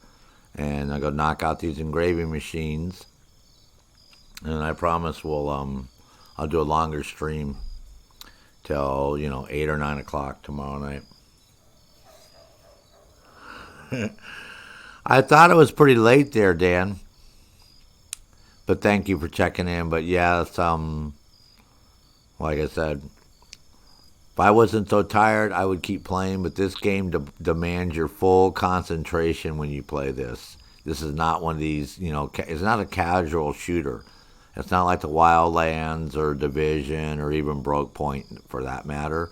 and I'll go knock out these engraving machines, and I promise I'll do a longer stream till 8 or 9 o'clock tomorrow night. I thought it was pretty late there, Dan. But thank you for checking in. But yeah, it's, like I said, if I wasn't so tired, I would keep playing. But this game demands your full concentration when you play this. This is not one of these, it's not a casual shooter. It's not like the Wildlands or Division or even Breakpoint for that matter.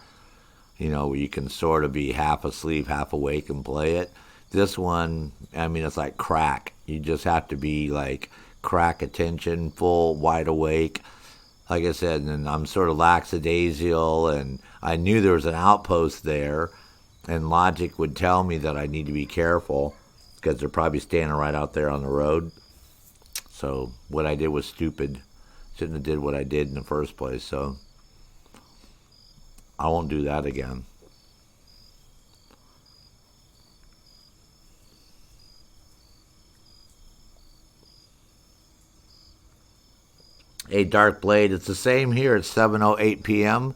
Where you can sort of be half asleep, half awake and play it. This one, it's like crack. You just have to be like crack attention, full wide awake. Like I said, and I'm sort of lackadaisical, and I knew there was an outpost there, and logic would tell me that I need to be careful because they're probably standing right out there on the road. So what I did was stupid. Shouldn't have did what I did in the first place, so I won't do that again. A Dark Blade. It's the same here. It's 7:08 p.m.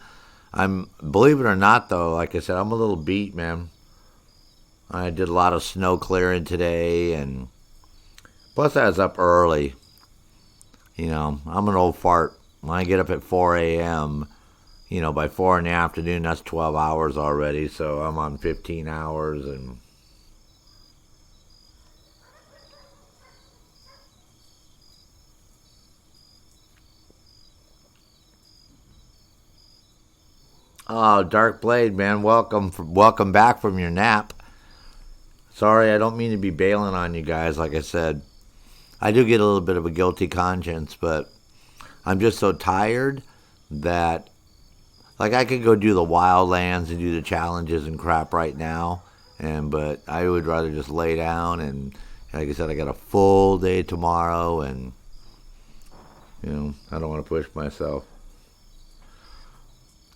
Believe it or not, though, like I said, I'm a little beat, man. I did a lot of snow clearing today, and plus I was up early. I'm an old fart. When I get up at 4 a.m., by 4 in the afternoon, that's 12 hours already, so I'm on 15 hours, and Oh, Dark Blade, man, welcome back from your nap. Sorry, I don't mean to be bailing on you guys. Like I said, I do get a little bit of a guilty conscience, but I'm just so tired that, like, I could go do the wildlands and do the challenges and crap right now, but I would rather just lay down. And like I said, I got a full day tomorrow, and I don't want to push myself.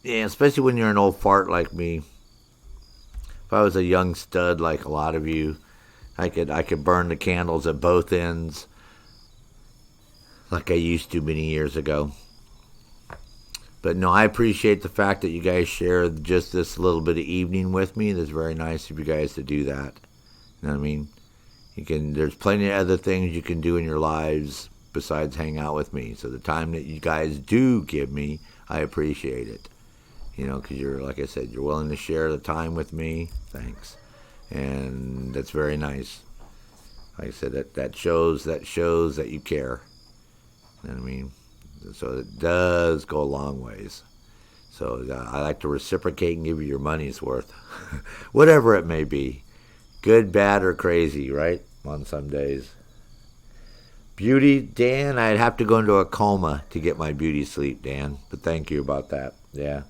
Yeah, especially when you're an old fart like me. If I was a young stud like a lot of you, I could burn the candles at both ends like I used to many years ago. But no, I appreciate the fact that you guys share just this little bit of evening with me. It's very nice of you guys to do that. You know what I mean? There's plenty of other things you can do in your lives besides hang out with me. So the time that you guys do give me, I appreciate it. Because you're, like I said, you're willing to share the time with me. Thanks. And that's very nice. Like I said, that shows that you care. You know what I mean? So it does go a long ways. So I like to reciprocate and give you your money's worth. Whatever it may be. Good, bad, or crazy, right? On some days. Beauty, Dan, I'd have to go into a coma to get my beauty sleep, Dan. But thank you about that. Yeah.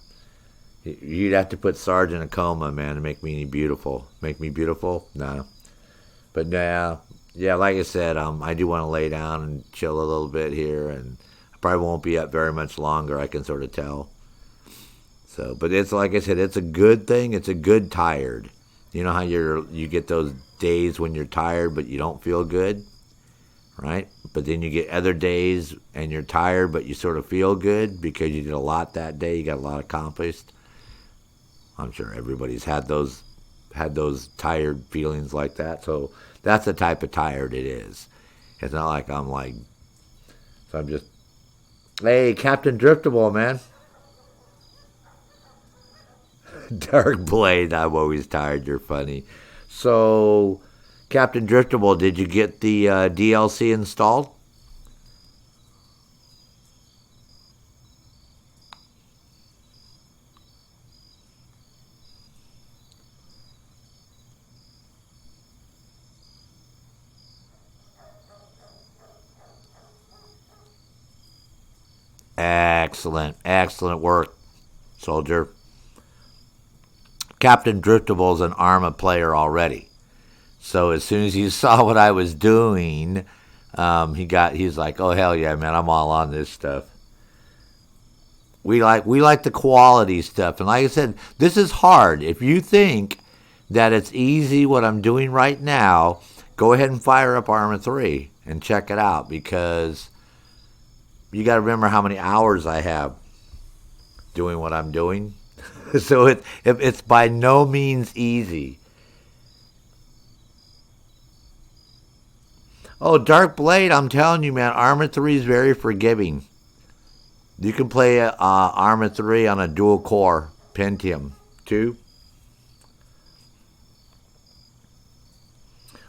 You'd have to put Sarge in a coma, man, to make me beautiful. Make me beautiful? No. But yeah, like I said, I do want to lay down and chill a little bit here, and I probably won't be up very much longer, I can sort of tell. So, but it's like I said, it's a good thing. It's a good tired. You know how you get those days when you're tired but you don't feel good, right? But then you get other days and you're tired but you sort of feel good because you did a lot that day. You got a lot accomplished. I'm sure everybody's had those tired feelings like that. So that's the type of tired it is. It's not like so I'm just, hey, Captain Driftable, man. Dark Blade, I'm always tired. You're funny. So, Captain Driftable, did you get the DLC installed? Excellent work, soldier. Captain Driftable's an Arma player already, so as soon as he saw what I was doing, he's like, oh hell yeah, man, I'm all on this stuff. We like the quality stuff, and like I said, this is hard. If you think that it's easy what I'm doing right now, go ahead and fire up Arma 3 and check it out, because you got to remember how many hours I have doing what I'm doing. So it's by no means easy. Oh, Dark Blade, I'm telling you, man, Arma 3 is very forgiving. You can play Arma 3 on a dual core Pentium 2.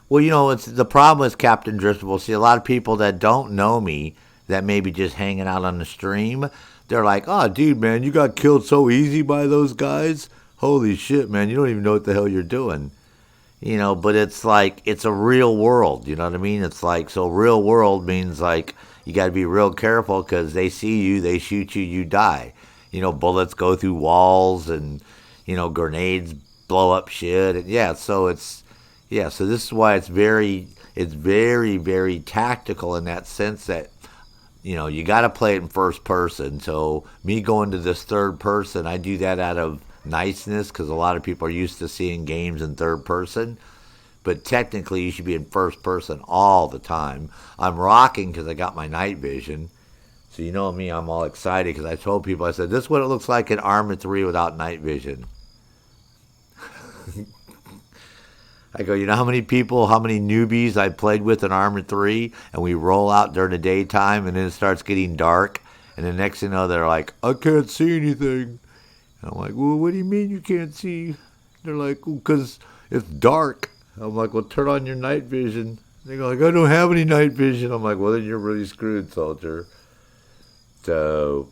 Well, it's the problem with Captain Driftable. See, a lot of people that don't know me, that may be just hanging out on the stream, they're like, oh, dude, man, you got killed so easy by those guys. Holy shit, man, you don't even know what the hell you're doing. But it's like, it's a real world, you know what I mean? It's like, so real world means like, you got to be real careful because they see you, they shoot you, you die. Bullets go through walls and, grenades blow up shit. And so this is why it's very, very tactical in that sense that, you got to play it in first person. So me going to this third person, I do that out of niceness because a lot of people are used to seeing games in third person. But technically, you should be in first person all the time. I'm rocking because I got my night vision. So you know me, I'm all excited because I told people, I said, this is what it looks like in Arma 3 without night vision. I go, you know how many newbies I played with in Arma 3, and we roll out during the daytime, and then it starts getting dark, and the next thing you know, they're like, I can't see anything. And I'm like, well, what do you mean you can't see? They're like, well, because it's dark. I'm like, well, turn on your night vision. They go like, I don't have any night vision. I'm like, well, then you're really screwed, soldier. So,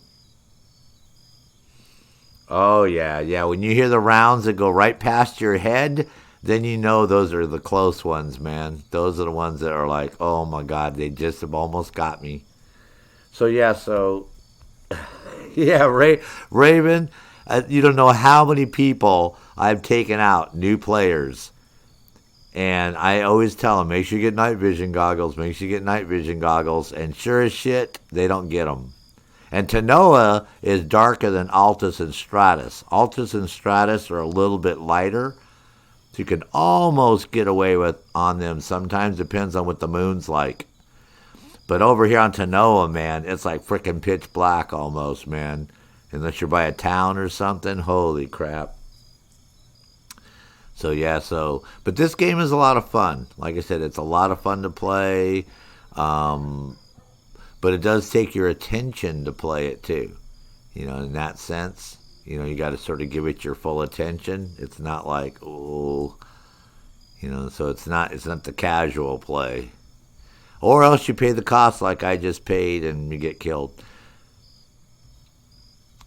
Oh, yeah, yeah. When you hear the rounds that go right past your head, then you know those are the close ones, man. Those are the ones that are like, oh my God, they just have almost got me. So, yeah, yeah, Raven, you don't know how many people I've taken out, new players. And I always tell them, make sure you get night vision goggles, make sure you get night vision goggles. And sure as shit, they don't get them. And Tanoa is darker than Altus and Stratus. Altus and Stratus are a little bit lighter, so you can almost get away with on them. Sometimes depends on what the moon's like. But over here on Tanoa, man, it's like freaking pitch black almost, man. Unless you're by a town or something. Holy crap. So, yeah, but this game is a lot of fun. Like I said, it's a lot of fun to play. But it does take your attention to play it, too. You know, in that sense. You know, you got to sort of give it your full attention. It's not like, oh, you know, so it's not the casual play. Or else you pay the cost like I just paid and you get killed.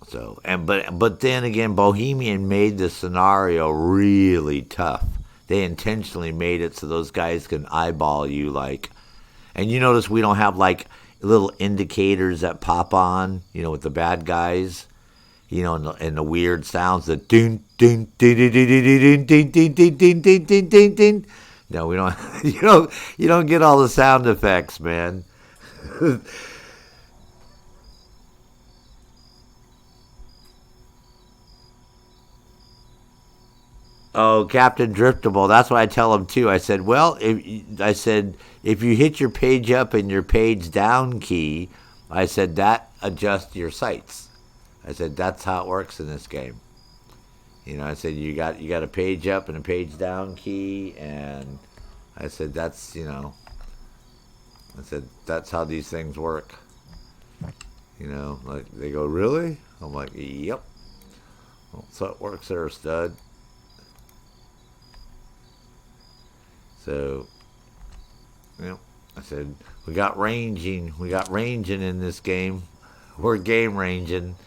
So, but then again, Bohemian made the scenario really tough. They intentionally made it so those guys can eyeball you, like, and you notice we don't have like little indicators that pop on, you know, with the bad guys, you know, and the weird sounds, the ding ding ding ding ding ding ding ding ding ding ding ding ding ding. No, we don't. You don't get all the sound effects, man. Oh, Captain Driftable. That's what I tell him too. I said, well, if you hit your page up and your page down key, I said that adjusts your sights. I said that's how it works in this game. You know, I said you got a page up and a page down key, and I said that's, you know, I said that's how these things work. You know, like they go, really? I'm like, yep. Well, so it works there, stud. So, you know, I said we got ranging in this game. We're game ranging.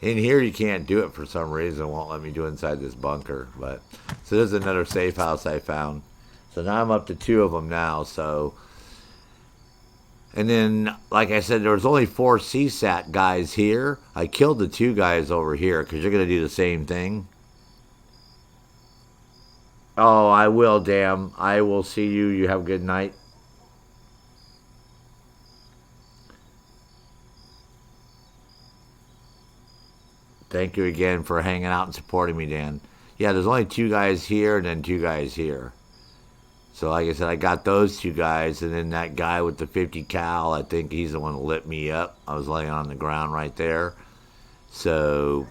In here you can't do it for some reason. It won't let me do inside this bunker. But so there's another safe house I found. So now I'm up to 2 of them now. So, and then like I said, there was only 4 CSAT guys here. I killed the 2 guys over here because you're gonna do the same thing. Oh, I will, damn. I will see you. You have a good night. Thank you again for hanging out and supporting me, Dan. Yeah, there's only 2 guys here and then 2 guys here. So like I said, I got those 2 guys, and then that guy with the 50 cal, I think he's the one that lit me up. I was laying on the ground right there. So,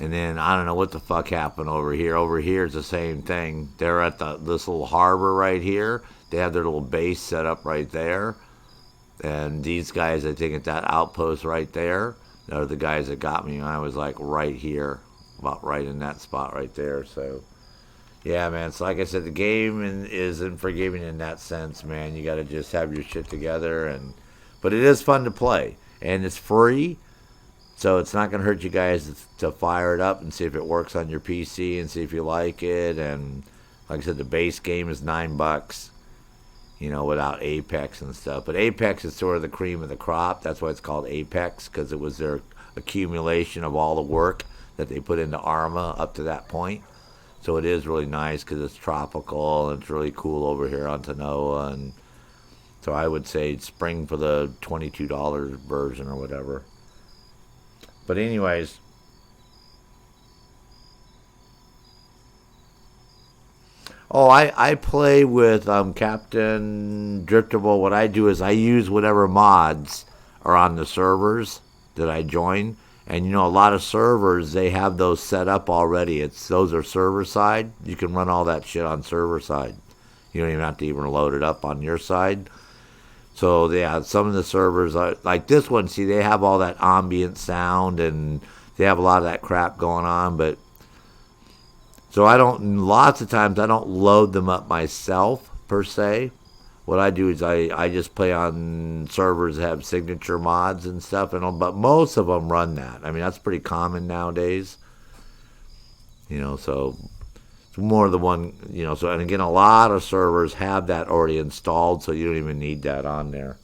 and then I don't know what the fuck happened over here. Over here is the same thing. They're at this little harbor right here. They have their little base set up right there. And these guys, I think at that outpost right there, are the guys that got me when I was like right here, about right in that spot right there. So, yeah, man. So like I said, the game isn't forgiving in that sense, man. You got to just have your shit together, but it is fun to play, and it's free. So it's not going to hurt you guys to fire it up and see if it works on your PC and see if you like it. And like I said, the base game is $9, you know, without Apex and stuff. But Apex is sort of the cream of the crop. That's why it's called Apex, because it was their accumulation of all the work that they put into Arma up to that point. So it is really nice because it's tropical and it's really cool over here on Tanoa. And so I would say spring for the $22 version or whatever. But anyways, oh, I play with Captain Driftable. What I do is I use whatever mods are on the servers that I join. And, you know, a lot of servers, they have those set up already. Those are server side. You can run all that shit on server side. You don't even have to even load it up on your side. So, yeah, some of the servers, are like this one, see, they have all that ambient sound and they have a lot of that crap going on. But, so lots of times I don't load them up myself, per se. what I do is I just play on servers that have signature mods and stuff, but most of them run that. I mean, that's pretty common nowadays. So it's more the one, so, and again, a lot of servers have that already installed, so you don't even need that on there.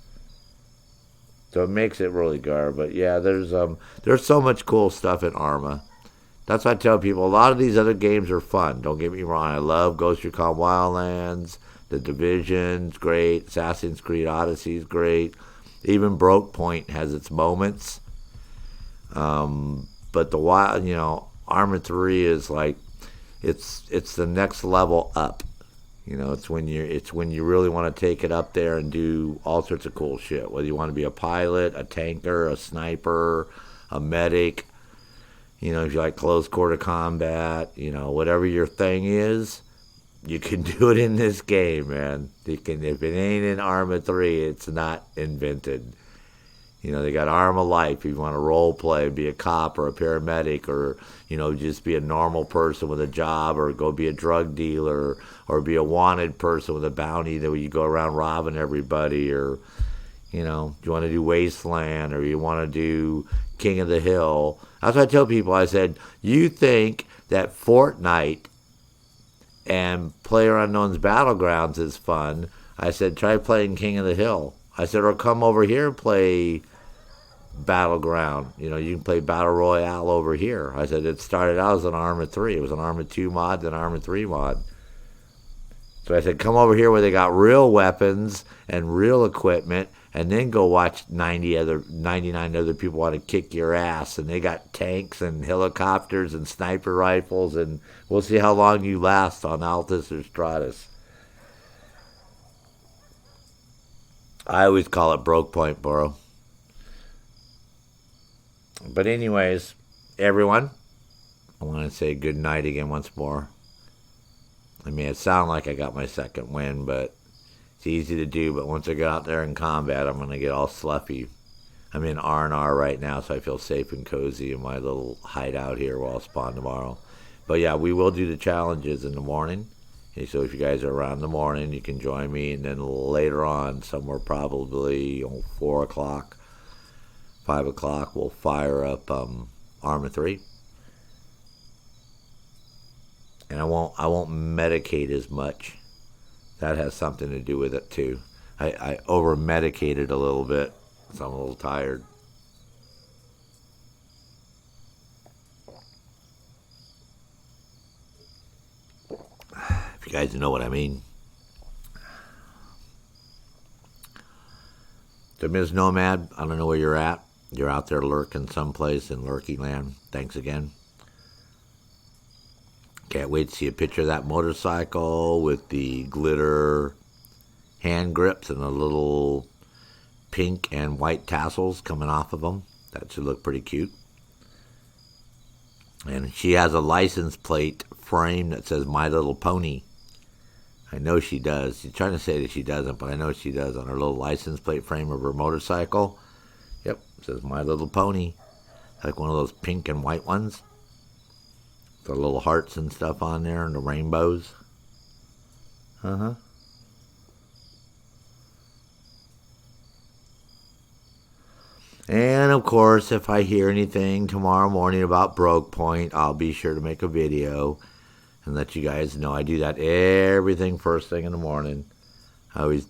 So it makes it really good. But yeah, there's so much cool stuff in Arma. That's why I tell people, a lot of these other games are fun. Don't get me wrong. I love Ghost Recon Wildlands. The Division's great. Assassin's Creed Odyssey's great. Even Breakpoint has its moments. But Arma 3 is like, it's the next level up. It's when you really want to take it up there and do all sorts of cool shit. Whether you want to be a pilot, a tanker, a sniper, a medic. If you like close quarter combat, whatever your thing is, you can do it in this game, man. If it ain't in Arma 3, it's not invented. They got Arma Life if you want to role play, be a cop or a paramedic, or, just be a normal person with a job, or go be a drug dealer, or be a wanted person with a bounty that you go around robbing everybody, or, do you want to do Wasteland, or you want to do King of the Hill. That's what I tell people. I said, you think that Fortnite and PlayerUnknown's Battlegrounds is fun. I said, try playing King of the Hill. I said, or come over here and play Battleground. You can play Battle Royale over here. I said, it started out as an Arma 3. It was an Arma 2 mod, then Arma 3 mod. So I said, come over here where they got real weapons and real equipment, and then go watch 99 other people want to kick your ass, and they got tanks and helicopters and sniper rifles, and we'll see how long you last on Altus or Stratus. I always call it Breakpoint, bro. But anyways, everyone, I want to say good night again once more. I mean, it sounds like I got my second win, but it's easy to do. But once I get out there in combat, I'm going to get all sloughy. I'm in R&R right now, so I feel safe and cozy in my little hideout here while I'll spawn tomorrow. But yeah, we will do the challenges in the morning. Okay, so if you guys are around in the morning, you can join me. And then later on, somewhere probably 4 o'clock, 5 o'clock, we'll fire up Arma 3. And I won't medicate as much. That has something to do with it too. I over-medicated a little bit, so I'm a little tired. If you guys know what I mean. So Ms. Nomad, I don't know where you're at. You're out there lurking someplace in lurking land. Thanks again. Can't wait to see a picture of that motorcycle with the glitter hand grips and the little pink and white tassels coming off of them. That should look pretty cute. And she has a license plate frame that says My Little Pony. I know she does. She's trying to say that she doesn't, but I know she does on her little license plate frame of her motorcycle. Yep, it says My Little Pony. Like one of those pink and white ones. The little hearts and stuff on there and the rainbows. Uh-huh. And of course, if I hear anything tomorrow morning about Breakpoint, I'll be sure to make a video and let you guys know. I do that everything first thing in the morning. I always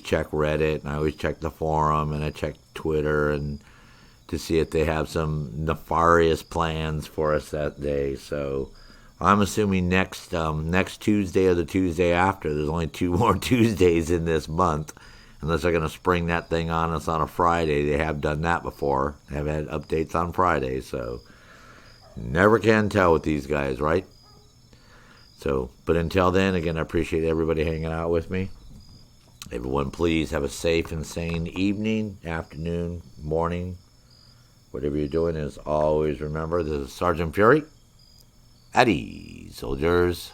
check Reddit, and I always check the forum, and I check Twitter, and to see if they have some nefarious plans for us that day. So I'm assuming next Tuesday or the Tuesday after. There's only 2 more Tuesdays in this month, unless they're going to spring that thing on us on a Friday. They have done that before. They have had updates on Fridays, so never can tell with these guys, right? So, but until then, again, I appreciate everybody hanging out with me. Everyone, please have a safe and sane evening, afternoon, morning. Whatever you're doing is always remember, this is Sergeant Fury. At ease, soldiers.